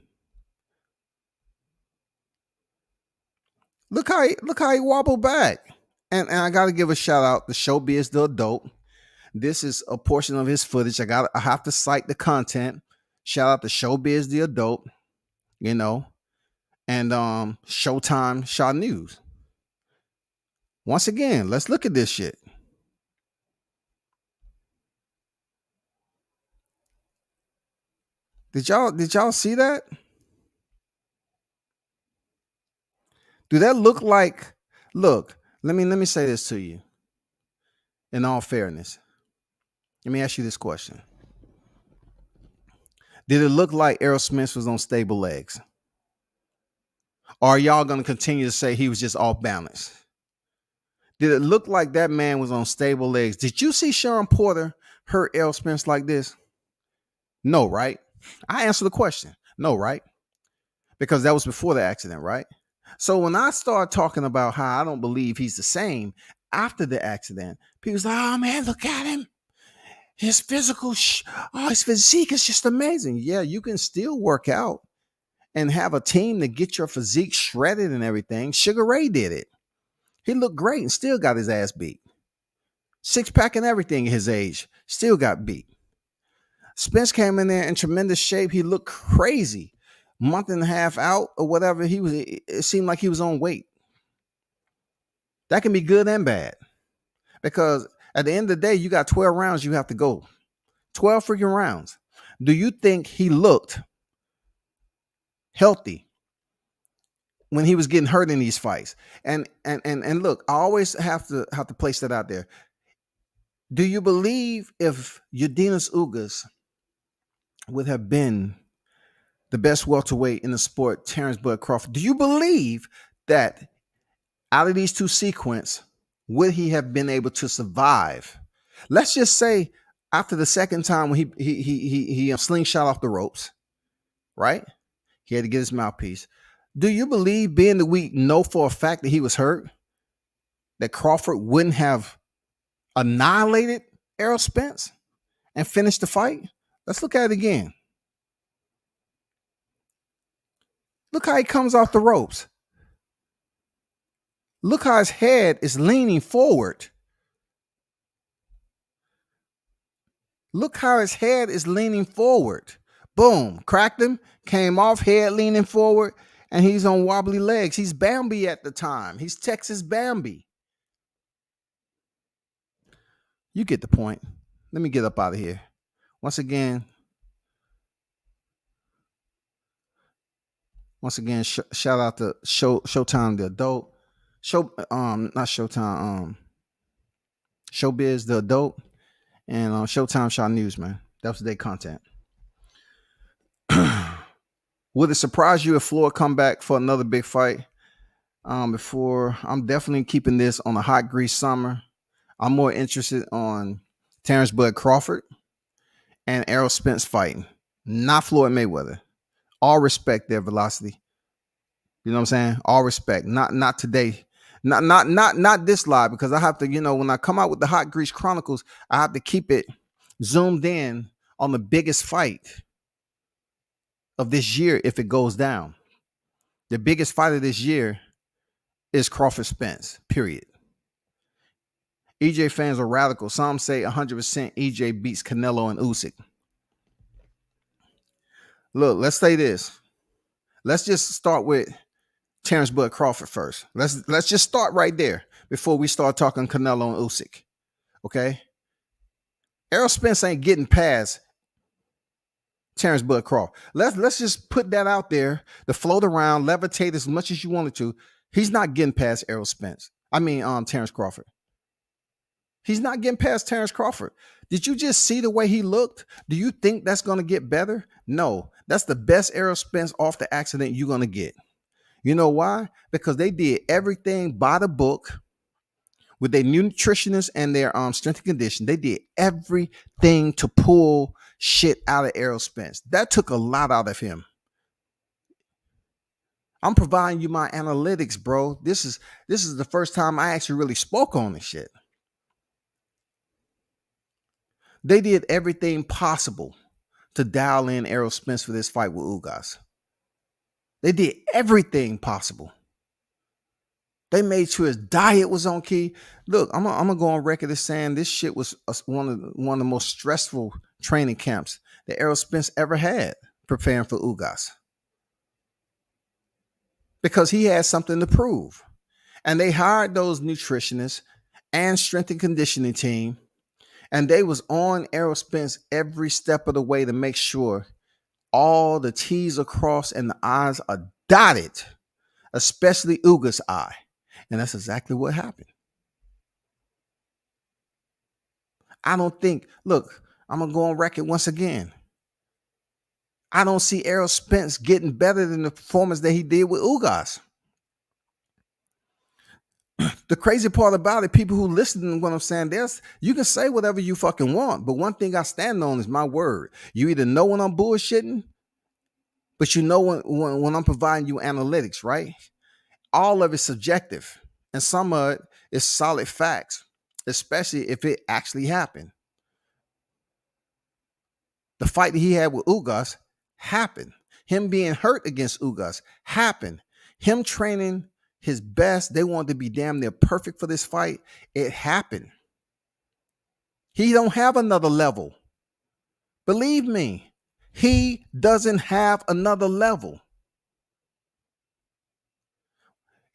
Look how he wobbled back. And I got to give a shout out to Showbiz the Adult. This is a portion of his footage. I have to cite the content. Shout out to Showbiz the Adult, and Showtime Shaw News. Once again, let's look at this shit. Did y'all see that? Do that look like, look, let me say this to you. In all fairness, let me ask you this question. Did it look like Errol Spence was on stable legs? Or are y'all going to continue to say he was just off balance? Did it look like that man was on stable legs? Did you see Sharon Porter hurt Errol Spence like this? No, right? I answer the question. No, right? Because that was before the accident, right? So when I start talking about how I don't believe he's the same after the accident, people's like, oh man, look at him. His his physique is just amazing. Yeah, you can still work out and have a team to get your physique shredded and everything. Sugar Ray did it. He looked great and still got his ass beat. Six pack and everything at his age, still got beat. Spence came in there in tremendous shape. He looked crazy. Month and a half out or whatever, it seemed like he was on weight. That can be good and bad. Because at the end of the day, you got 12 rounds you have to go. 12 freaking rounds. Do you think he looked healthy when he was getting hurt in these fights? And look, I always have to place that out there. Do you believe if Yildiz Ugas would have been the best welterweight in the sport, Terrence Bud Crawford, do you believe that out of these two sequences, would he have been able to survive? Let's just say after the second time when he slingshot off the ropes, right? He had to get his mouthpiece. Do you believe, being that we know for a fact that he was hurt, that Crawford wouldn't have annihilated Errol Spence and finished the fight? Let's look at it again. Look how he comes off the ropes. Look how his head is leaning forward. Look how his head is leaning forward. Boom, cracked him, came off, head leaning forward, and he's on wobbly legs. He's Bambi at the time. He's Texas Bambi. You get the point. Let me get up out of here. Once again, shout out to Showtime the Adult. Not Showtime, Showbiz the Adult, and Showtime Shaw News, man. That was their content. Would it surprise you if Floyd come back for another big fight? Before, I'm definitely keeping this on a hot grease summer. I'm more interested on Terrence Bud Crawford and Errol Spence fighting, not Floyd Mayweather. All respect their velocity. You know what I'm saying? All respect. Not today. Not this live, because I have to, when I come out with the Hot Grease Chronicles, I have to keep it zoomed in on the biggest fight of this year if it goes down. The biggest fight of this year is Crawford Spence, period. EJ fans are radical. Some say 100% EJ beats Canelo and Usyk. Look, let's say this. Let's just start with Terrence Bud Crawford first. Let's just start right there before we start talking Canelo and Usyk. Okay? Errol Spence ain't getting past Terrence Bud Crawford. Let's just put that out there to float around, levitate as much as you wanted to. He's not getting past Errol Spence. Terrence Crawford. He's not getting past Terrence Crawford. Did you just see the way he looked? Do you think that's going to get better? No, that's the best Errol Spence off the accident you're going to get. You know why? Because they did everything by the book with their nutritionists and their strength and condition. They did everything to pull shit out of Errol Spence. That took a lot out of him. I'm providing you my analytics, bro. This is the first time I actually really spoke on this shit. They did everything possible to dial in Errol Spence for this fight with Ugas. They did everything possible. They made sure his diet was on key. Look, I'm gonna go on record as saying this shit was one of the most stressful training camps that Errol Spence ever had preparing for Ugas, because he had something to prove. And they hired those nutritionists and strength and conditioning team, and they was on Errol Spence every step of the way to make sure all the T's are crossed and the I's are dotted, especially Ugas' eye. And that's exactly what happened. I don't think, look, I'm going to go on record once again. I don't see Errol Spence getting better than the performance that he did with Ugas. The crazy part about it, people who listen to what I'm saying, you can say whatever you fucking want, but one thing I stand on is my word. You either know when I'm bullshitting, but you know when I'm providing you analytics, right? All of it's subjective, and some of it is solid facts, especially if it actually happened. The fight that he had with Ugas happened. Him being hurt against Ugas happened. Him training his best, they wanted to be damn near perfect for this fight. It happened. He don't have another level. Believe me, he doesn't have another level.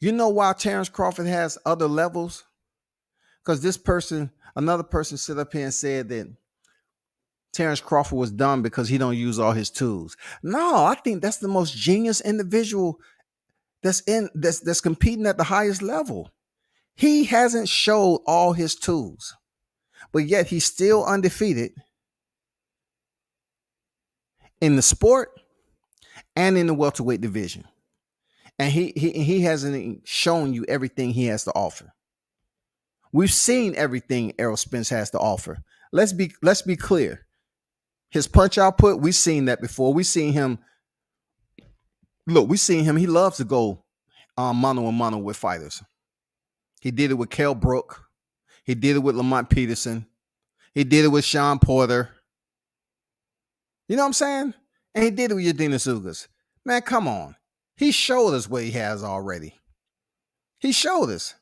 You know why Terrence Crawford has other levels? Because another person stood up here and said that Terrence Crawford was dumb because he don't use all his tools. No, I think that's the most genius individual that's competing at the highest level. He hasn't showed all his tools, but yet he's still undefeated in the sport and in the welterweight division. And he hasn't shown you everything he has to offer. We've seen everything Errol Spence has to offer. Let's be clear. His punch output, we've seen that before. We've seen him. Look, we've seen him. He loves to go mano a mano with fighters. He did it with Kell Brook. He did it with Lamont Peterson. He did it with Sean Porter. You know what I'm saying? And he did it with Yadina Ugas. Man, come on. He showed us what he has already. He showed us.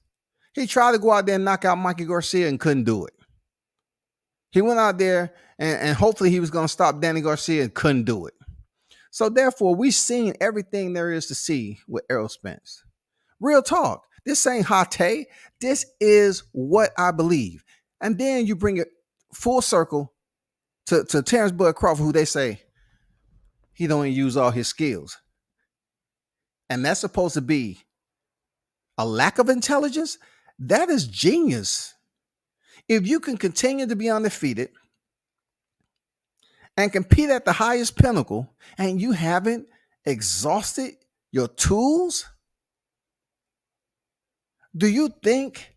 He tried to go out there and knock out Mikey Garcia and couldn't do it. He went out there and hopefully he was going to stop Danny Garcia and couldn't do it. So therefore, we've seen everything there is to see with Errol Spence. Real talk. This ain't hot take. This is what I believe. And then you bring it full circle to Terrence Bud Crawford, who they say he don't use all his skills. And that's supposed to be a lack of intelligence. That is genius. If you can continue to be undefeated and compete at the highest pinnacle and you haven't exhausted your tools, do you think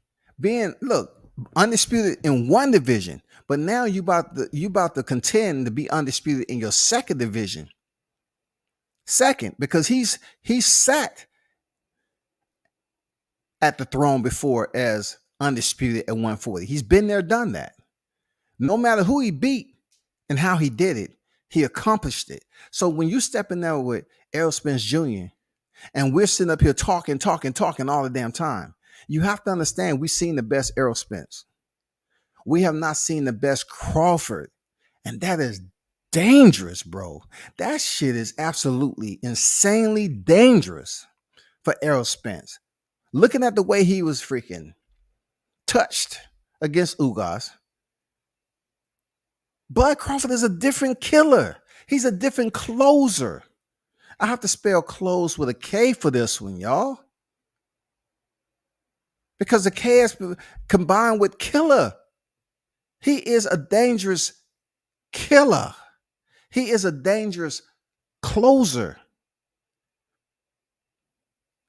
undisputed in one division, but now you about to contend to be undisputed in your second division? Second, because he's sat at the throne before as undisputed at 140. He's been there, done that. No matter who he beat and how he did it, he accomplished it. So when you step in there with Errol Spence Jr. and we're sitting up here talking all the damn time, you have to understand we've seen the best Errol Spence. We have not seen the best Crawford. And that is dangerous, bro. That shit is absolutely insanely dangerous for Errol Spence. Looking at the way he was freaking touched against Ugas, Bud Crawford is a different killer. He's a different closer. I have to spell close with a K for this one, y'all. Because the K is combined with killer. He is a dangerous killer. He is a dangerous closer.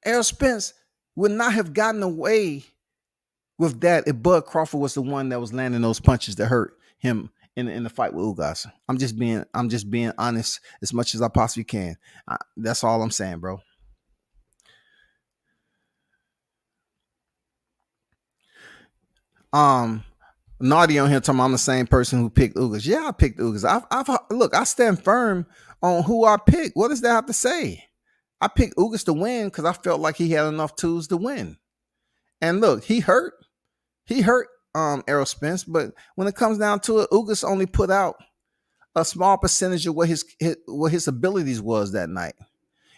Errol Spence would not have gotten away with that if Bud Crawford was the one that was landing those punches that hurt him in the fight with Ugas. I'm just being honest as much as I possibly can. That's all I'm saying, bro. Naughty on here talking about I'm the same person who picked Ugas. Yeah, I picked Ugas. I've look, I stand firm on who I picked. What does that have to say? I picked Ugas to win because I felt like he had enough tools to win. And look, he hurt Errol Spence, but when it comes down to it, Ugas only put out a small percentage of what his abilities was that night.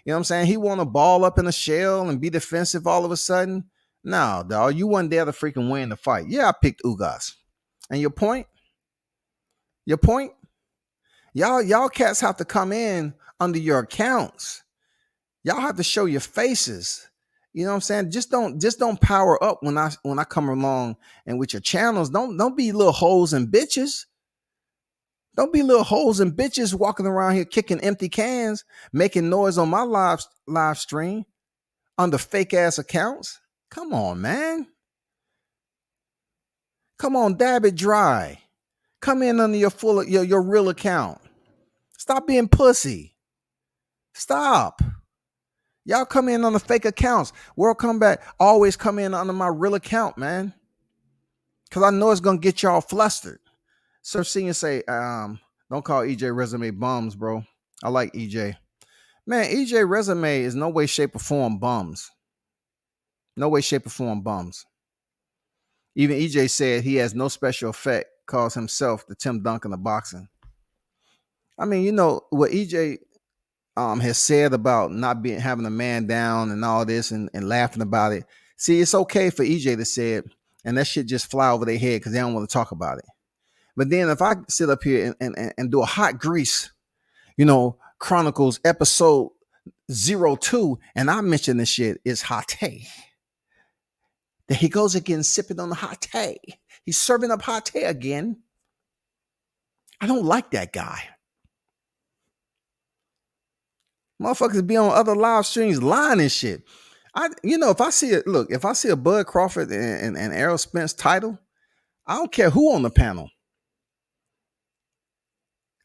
You know what I'm saying? He want to ball up in a shell and be defensive all of a sudden. No, dog, you weren't there to freaking win the fight. Yeah, I picked Ugas. And your point? Y'all cats have to come in under your accounts. Y'all have to show your faces. You know what I'm saying? Just don't power up when I come along and with your channels. Don't be little hoes and bitches. Don't be little hoes and bitches walking around here kicking empty cans, making noise on my live stream under fake ass accounts. Come on, man. Come on, dab it dry. Come in under your real account. Stop being pussy. Stop. Y'all come in on the fake accounts. World Comeback always come in under my real account, man. Cause I know it's gonna get y'all flustered. Sir Senior say, don't call EJ Resume bums, bro. I like EJ. Man, EJ Resume is no way, shape, or form bums. No way, shape, or form bums. Even EJ said he has no special effect, calls himself the Tim Duncan of boxing. I mean, you know what EJ has said about not having a man down and all this and laughing about it. See, it's okay for EJ to say it, and that shit just fly over their head because they don't want to talk about it. But then if I sit up here and do a hot grease, Chronicles episode 02, and I mention this shit, is hot. There he goes again, sipping on the hot. He's serving up hot again. I don't like that guy. Motherfuckers be on other live streams lying and shit. If I see a Bud Crawford and Errol Spence title, I don't care who on the panel.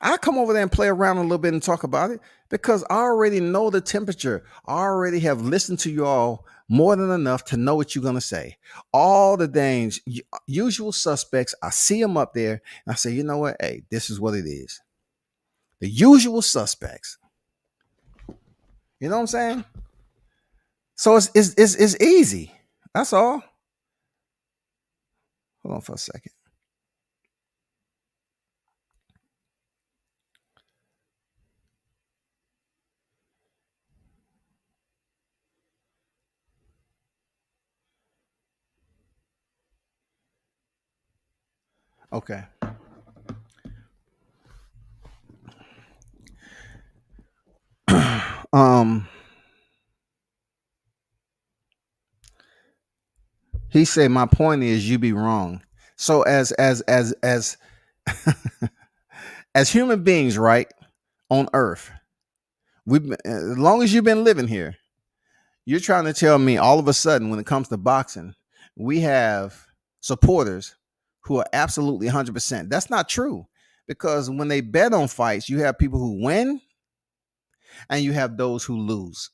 I come over there and play around a little bit and talk about it because I already know the temperature. I already have listened to you all more than enough to know what you're going to say. All the things, usual suspects, I see them up there and I say, you know what? Hey, this is what it is. The usual suspects. You know what I'm saying? So it's easy. That's all. Hold on for a second. Okay. He said, my point is you be wrong. So as as human beings, right, on earth, as long as you've been living here, you're trying to tell me all of a sudden when it comes to boxing, we have supporters who are absolutely 100%. That's not true, because when they bet on fights, you have people who win and you have those who lose.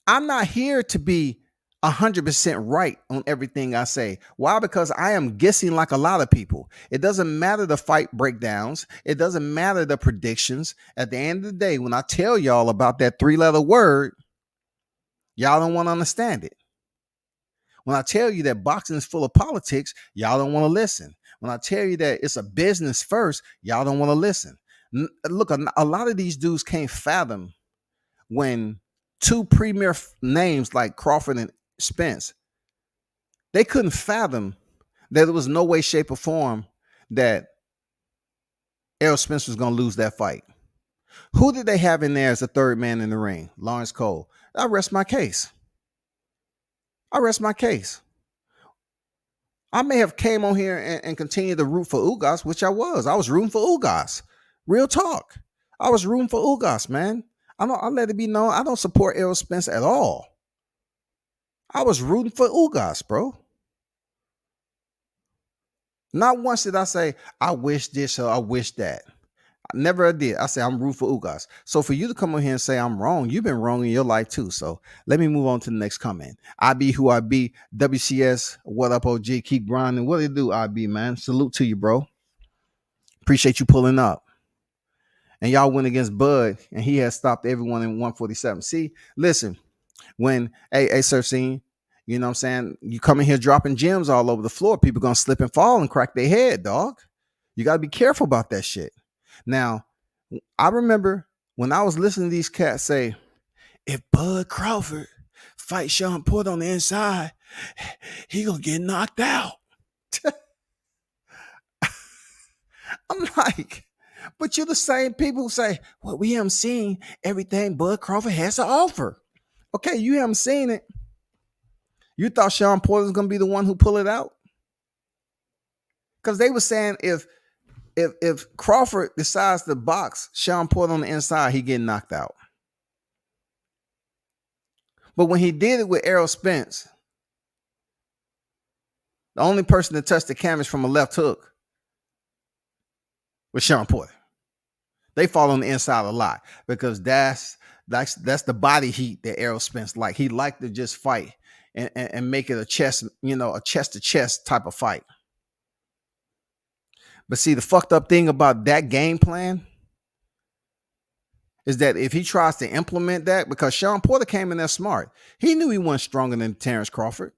I'm not here to be 100% right on everything I say. Why? Because I am guessing like a lot of people. It doesn't matter the fight breakdowns. It doesn't matter the predictions. At the end of the day, when I tell y'all about that 3-letter word, y'all don't want to understand it. When I tell you that boxing is full of politics, y'all don't want to listen. When I tell you that it's a business first, y'all don't want to listen. Look, a lot of these dudes can't fathom when two premier names like Crawford and Spence, they couldn't fathom that there was no way, shape, or form that Errol Spence was going to lose that fight. Who did they have in there as the third man in the ring? Lawrence Cole. I rest my case. I may have came on here and continued to root for Ugas, which I was. I was rooting for Ugas. Real talk. I was rooting for Ugas, man. I let it be known I don't support Errol Spence at all. I was rooting for Ugas, bro. Not once did I say I wish this or I wish that. I never did. I say I'm rooting for Ugas. So for you to come on here and say I'm wrong, you've been wrong in your life too. So let me move on to the next comment. I be who I be. WCS. What up, OG? Keep grinding. What do you do, I be, man? Salute to you, bro. Appreciate you pulling up. And y'all went against Bud, and he has stopped everyone in 147. See, listen, when Surf Scene, you know what I'm saying? You come in here dropping gems all over the floor, people gonna slip and fall and crack their head, dog. You gotta be careful about that shit. Now, I remember when I was listening to these cats say, if Bud Crawford fight Sean Porter on the inside, he gonna get knocked out. I'm like, but you're the same people who say, well, we haven't seen everything Bud Crawford has to offer. Okay, you haven't seen it. You thought Sean Porter was going to be the one who pull it out? Because they were saying if Crawford decides to box Sean Porter on the inside, he get knocked out. But when he did it with Errol Spence, the only person that touched the canvas from a left hook was Sean Porter. They fall on the inside a lot because that's the body heat that Errol Spence like. He liked to just fight and make it a chest to chest type of fight. But see, the fucked up thing about that game plan is that if he tries to implement that, because Sean Porter came in there smart, he knew he wasn't stronger than Terrence Crawford.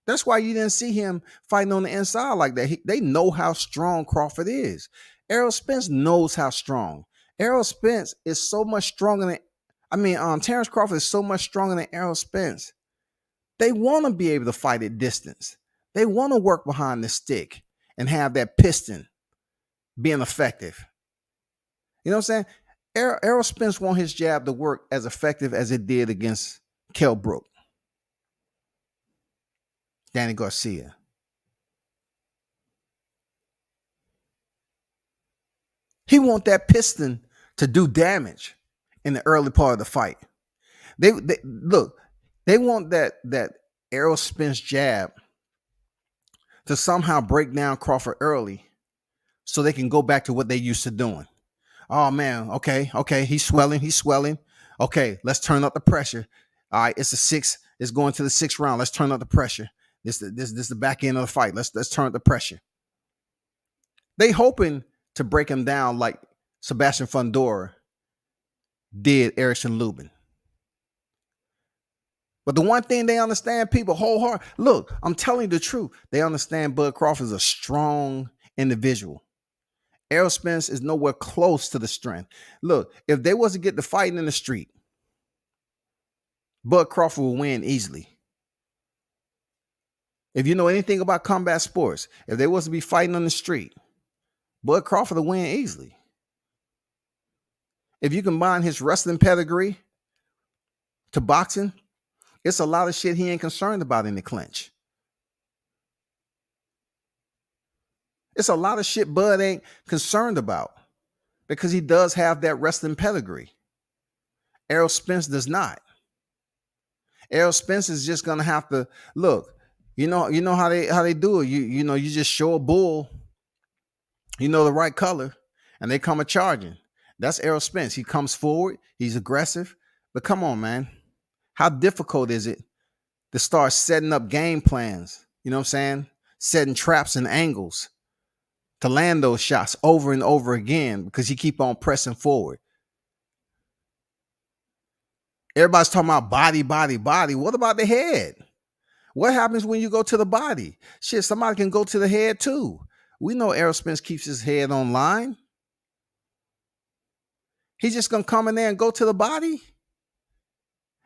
That's why you didn't see him fighting on the inside like that. They know how strong Crawford is. Errol Spence knows how strong. Errol Spence is so much stronger than, Terrence Crawford is so much stronger than Errol Spence. They want to be able to fight at distance. They want to work behind the stick and have that piston being effective. You know what I'm saying? Errol Spence want his jab to work as effective as it did against Kell Brook, Danny Garcia. He want that piston to do damage in the early part of the fight. They want that Errol Spence jab to somehow break down Crawford early so they can go back to what they used to doing. Oh man, okay, he's swelling. Okay, let's turn up the pressure. All right, it's going to the 6th round. Let's turn up the pressure. This is the back end of the fight. Let's turn up the pressure. They hoping to break him down like Sebastian Fundora did Erickson Lubin. But the one thing they understand, people wholeheartedly, look, I'm telling you the truth. They understand Bud Crawford is a strong individual. Errol Spence is nowhere close to the strength. Look, if they was to get the fighting in the street, Bud Crawford will win easily. If you know anything about combat sports, if they was to be fighting on the street, Bud Crawford will win easily. If you combine his wrestling pedigree to boxing, it's a lot of shit he ain't concerned about in the clinch. It's a lot of shit Bud ain't concerned about because he does have that wrestling pedigree. Errol Spence does not. Errol Spence is just gonna have to look. You know how they do it. You just show a bull, the right color, and they come a charging. That's Errol Spence. He comes forward, he's aggressive. But come on, man. How difficult is it to start setting up game plans? You know what I'm saying? Setting traps and angles to land those shots over and over again because you keep on pressing forward. Everybody's talking about body. What about the head? What happens when you go to the body? Shit, somebody can go to the head too. We know Errol Spence keeps his head on line. He's just going to come in there and go to the body?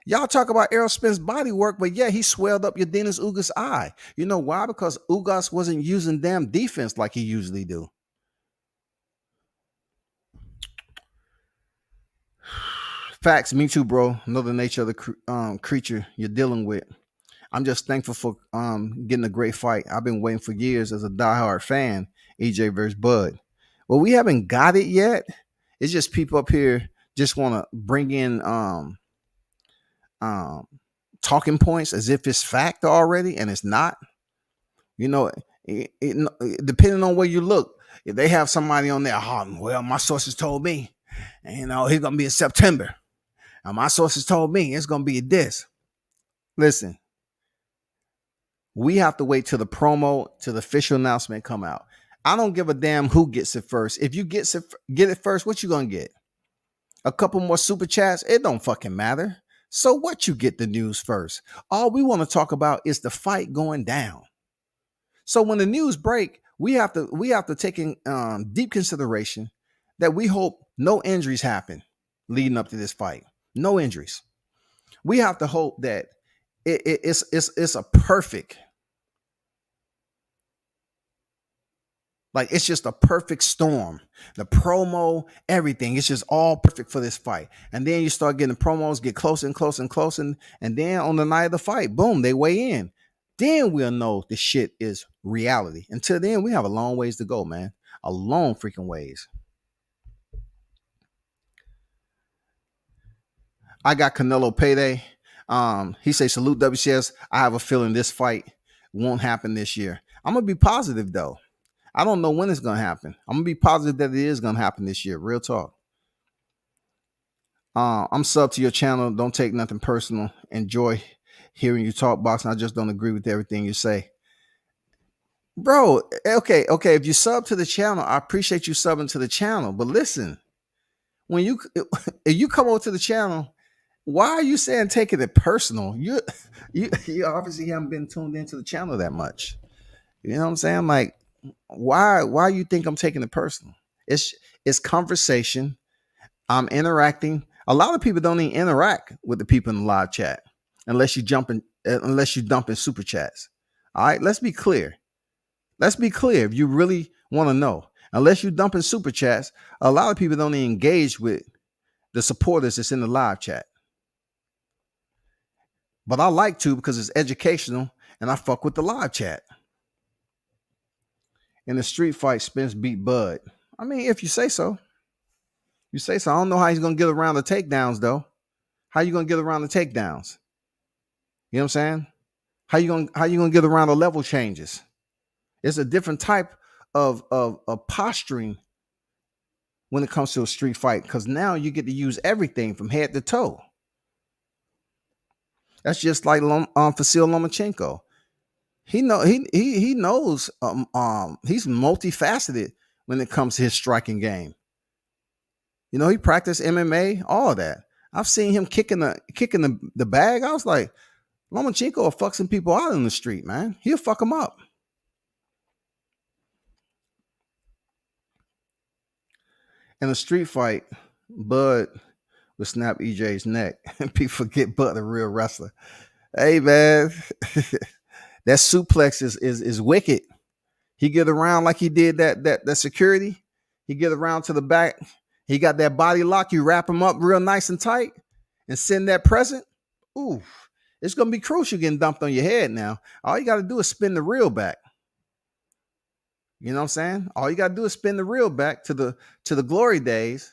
Y'all talk about Errol Spence's body work, but yeah, he swelled up Yordenis Ugas' eye. You know why? Because Ugas wasn't using damn defense like he usually do. Facts, me too, bro. Know the nature of the creature you're dealing with. I'm just thankful for getting a great fight. I've been waiting for years as a diehard fan, EJ versus Bud. Well, we haven't got it yet. It's just people up here just want to bring in talking points as if it's fact already, and it's not. You know, depending on where you look, if they have somebody on there, oh, well, my sources told me, and, he's gonna be in September, and my sources told me it's gonna be this. Listen, we have to wait till the promo, till the official announcement come out. I don't give a damn who gets it first. If you get it first, what you gonna get? A couple more super chats? It don't fucking matter. So what, you get the news first? All we want to talk about is the fight going down. So when the news break, we have to take in deep consideration that we hope no injuries happen leading up to this fight. No injuries. We have to hope that it's a perfect, like, it's just a perfect storm. The promo, everything, it's just all perfect for this fight. And then you start getting the promos get closer and closer and closer, and then on the night of the fight, boom, they weigh in. Then we'll know the shit is reality. Until then, we have a long ways to go, man. A long freaking ways. I got Canelo payday. He say, salute WCS. I have a feeling this fight won't happen this year. I'm gonna be positive though. I don't know when it's gonna happen. I'm gonna be positive that it is gonna happen this year. Real talk. I'm sub to your channel. Don't take nothing personal. Enjoy hearing you talk boxing. I just don't agree with everything you say. Bro, okay. If you sub to the channel, I appreciate you subbing to the channel. But listen, if you come over to the channel, why are you saying taking it personal? You obviously haven't been tuned into the channel that much. You know what I'm saying? Like, why you think I'm taking it personal? It's conversation. I'm interacting. A lot of people don't even interact with the people in the live chat unless you dump in super chats. All right, let's be clear. If you really want to know. Unless you dump in super chats, a lot of people don't even engage with the supporters that's in the live chat. But I like to, because it's educational, and I fuck with the live chat. In the street fight, Spence beat Bud. I mean, if you say so. You say so. I don't know how he's going to get around the takedowns, though. How you going to get around the takedowns? You know what I'm saying? How you going to get around the level changes? It's a different type of posturing when it comes to a street fight, because now you get to use everything from head to toe. That's just like Vasil Lomachenko. He knows he's multifaceted when it comes to his striking game. You know, he practiced MMA, all of that. I've seen him kicking the bag. I was like, Lomachenko will fuck some people out in the street, man. He'll fuck them up. In a street fight, Bud would snap EJ's neck, and people forget Bud a real wrestler. Hey, man, that suplex is wicked. He get around like he did that security. He get around to the back. He got that body lock. You wrap him up real nice and tight and send that present. Ooh, it's going to be crucial getting dumped on your head now. All you got to do is spin the reel back. You know what I'm saying? All you got to do is spin the reel back to the glory days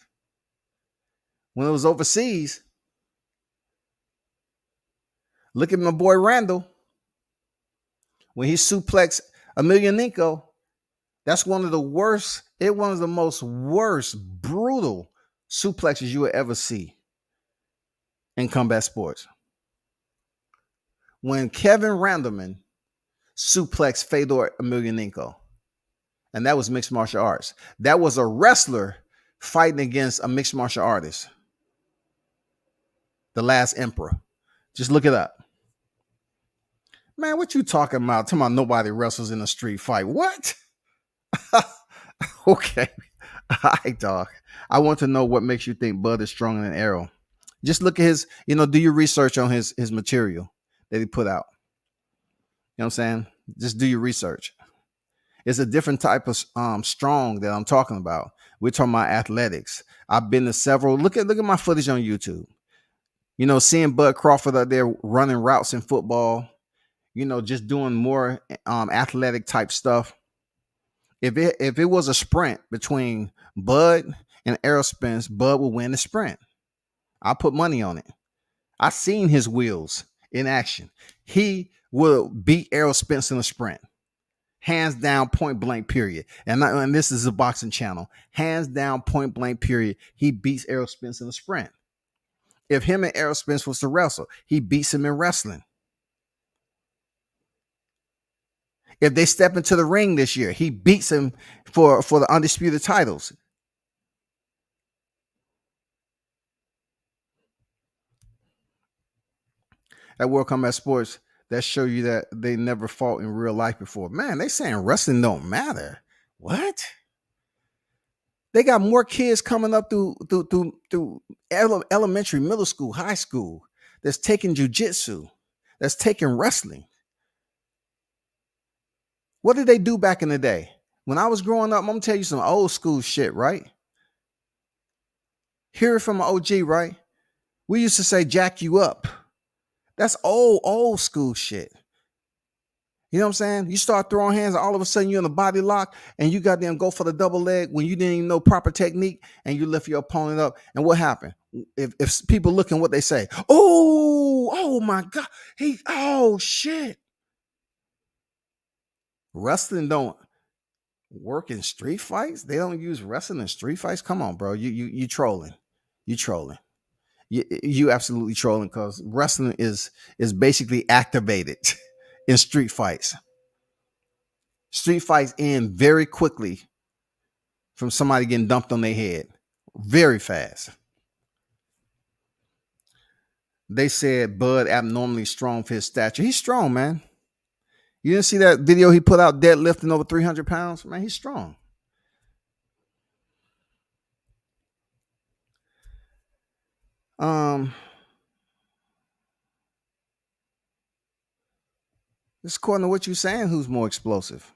when it was overseas. Look at my boy Randall. When he suplexed Emelianenko, that's one of the worst, one of the most brutal suplexes you will ever see in combat sports. When Kevin Randleman suplexed Fedor Emelianenko, and that was mixed martial arts. That was a wrestler fighting against a mixed martial artist. The Last Emperor. Just look it up. Man, what you talking about? Talking about nobody wrestles in a street fight. What? Okay. All right, dog. I want to know what makes you think Bud is stronger than Errol. Just look at his, do your research on his material that he put out. You know what I'm saying? Just do your research. It's a different type of strong that I'm talking about. We're talking about athletics. I've been to several. Look at my footage on YouTube. Seeing Bud Crawford out there running routes in football. Just doing more athletic type stuff. If it was a sprint between Bud and Errol Spence, Bud would win the sprint. I put money on it. I seen his wheels in action. He will beat Errol Spence in a sprint. Hands down, point blank, period. And this is a boxing channel. Hands down, point blank, period. He beats Errol Spence in a sprint. If him and Errol Spence was to wrestle, he beats him in wrestling. If they step into the ring this year, he beats him for the undisputed titles. At World Combat Sports, that show you that they never fought in real life before. Man, they saying wrestling don't matter. What? They got more kids coming up through elementary, middle school, high school that's taking jujitsu, that's taking wrestling. What did they do back in the day? When I was growing up, I'm gonna tell you some old school shit, right? Hear it from an OG, right? We used to say jack you up. That's old school shit. You know what I'm saying? You start throwing hands, and all of a sudden you're in a body lock, and you got them go for the double leg when you didn't even know proper technique, and you lift your opponent up. And what happened? If people looking, what they say? Oh my God, oh shit. Wrestling don't work in street fights. They don't use wrestling in street fights. Come on, bro. You trolling. You trolling. You absolutely trolling, because wrestling is basically activated in street fights. Street fights end very quickly from somebody getting dumped on their head. Very fast. They said Bud abnormally strong for his stature. He's strong, man. You didn't see that video he put out deadlifting over 300 pounds? Man, he's strong. It's according to what you're saying, who's more explosive?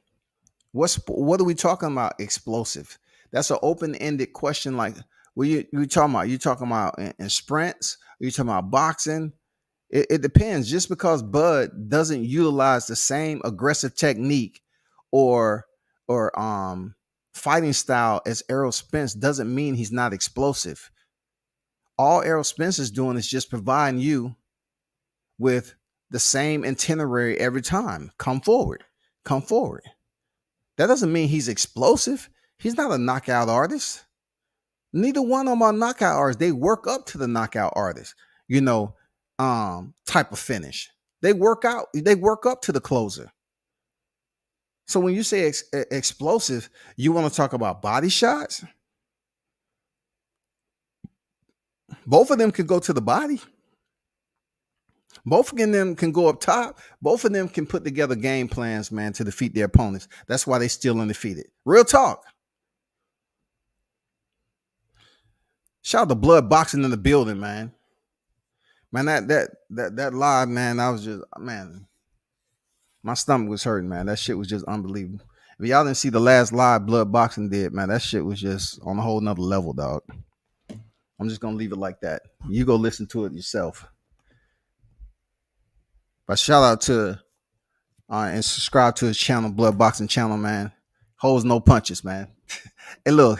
What are we talking about explosive? That's an open-ended question. Like, what you talking about? You talking about in sprints? Are you talking about boxing? It depends. Just because Bud doesn't utilize the same aggressive technique or fighting style as Errol Spence doesn't mean he's not explosive. All Errol Spence is doing is just providing you with the same itinerary every time. Come forward. Come forward. That doesn't mean he's explosive. He's not a knockout artist. Neither one of them are knockout artists. They work up to the knockout artist, type of finish. They work up to the closer. So when you say explosive, you want to talk about body shots? Both of them can go to the body. Both of them can go up top. Both of them can put together game plans, man, to defeat their opponents. That's why they still undefeated. Real talk. Shout out to Blood Boxing in the building, man. Man, that live, man, I was just, man, my stomach was hurting, man. That shit was just unbelievable. If y'all didn't see the last live Blood Boxing did, man, that shit was just on a whole nother level, dog. I'm just gonna leave it like that. You go listen to it yourself. But shout out to and subscribe to his channel, Blood Boxing channel, man. Holds no punches, man. And look,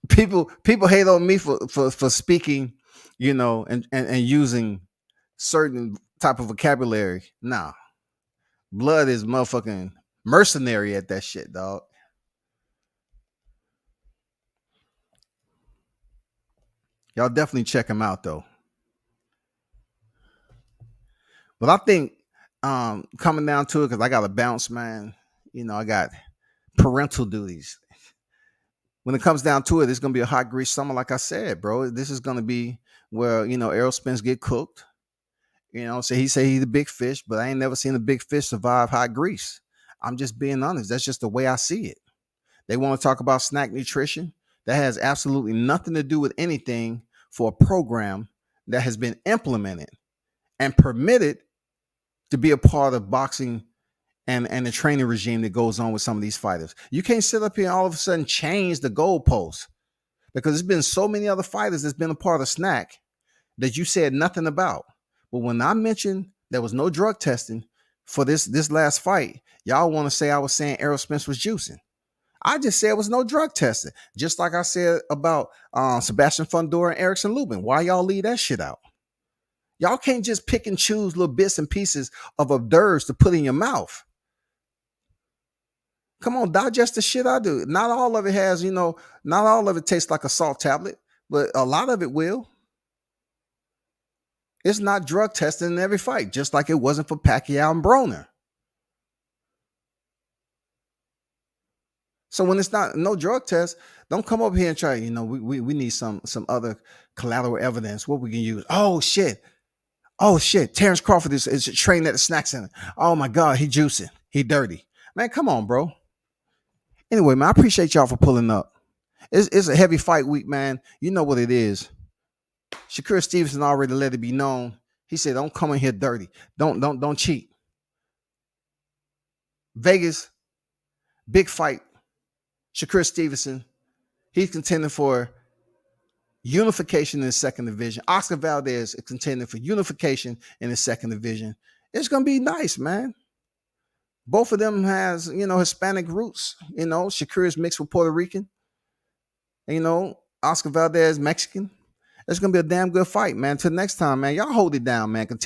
people hate on me for speaking, and using certain type of vocabulary. Nah, Blood is motherfucking mercenary at that shit, dog. Y'all definitely check him out though. But I think coming down to it, because I got to bounce, man. I got parental duties. When it comes down to it, it's gonna be a hot grease summer, like I said, bro. This is gonna be where Errol Spence get cooked. So he say he's a big fish, but I ain't never seen a big fish survive hot grease. I'm just being honest. That's just the way I see it. They want to talk about SNAC nutrition. That has absolutely nothing to do with anything for a program that has been implemented and permitted to be a part of boxing and the training regime that goes on with some of these fighters. You can't sit up here and all of a sudden change the goalposts, because there's been so many other fighters that's been a part of SNAC that you said nothing about. But when I mentioned there was no drug testing for this last fight, y'all want to say I was saying Errol Spence was juicing. I just said it was no drug testing. Just like I said about Sebastian Fundora and Erickson Lubin. Why y'all leave that shit out? Y'all can't just pick and choose little bits and pieces of hors d'oeuvres to put in your mouth. Come on, digest the shit I do. Not all of it has, not all of it tastes like a salt tablet, but a lot of it will. It's not drug testing in every fight, just like it wasn't for Pacquiao and Broner. So when it's not no drug test, don't come up here and try, we need some other collateral evidence. What we can use. Oh shit. Terrence Crawford is trained at the SNAC Center. Oh my God, he juicing. He dirty. Man, come on, bro. Anyway, man, I appreciate y'all for pulling up. It's a heavy fight week, man. You know what it is. Shakur Stevenson already let it be known. He said, "Don't come in here dirty. Don't cheat." Vegas, big fight. Shakur Stevenson, he's contending for unification in the second division. Oscar Valdez is contending for unification in the second division. It's gonna be nice, man. Both of them has, Hispanic roots. Shakur is mixed with Puerto Rican. Oscar Valdez Mexican. It's gonna be a damn good fight, man. Till next time, man. Y'all hold it down, man. Continue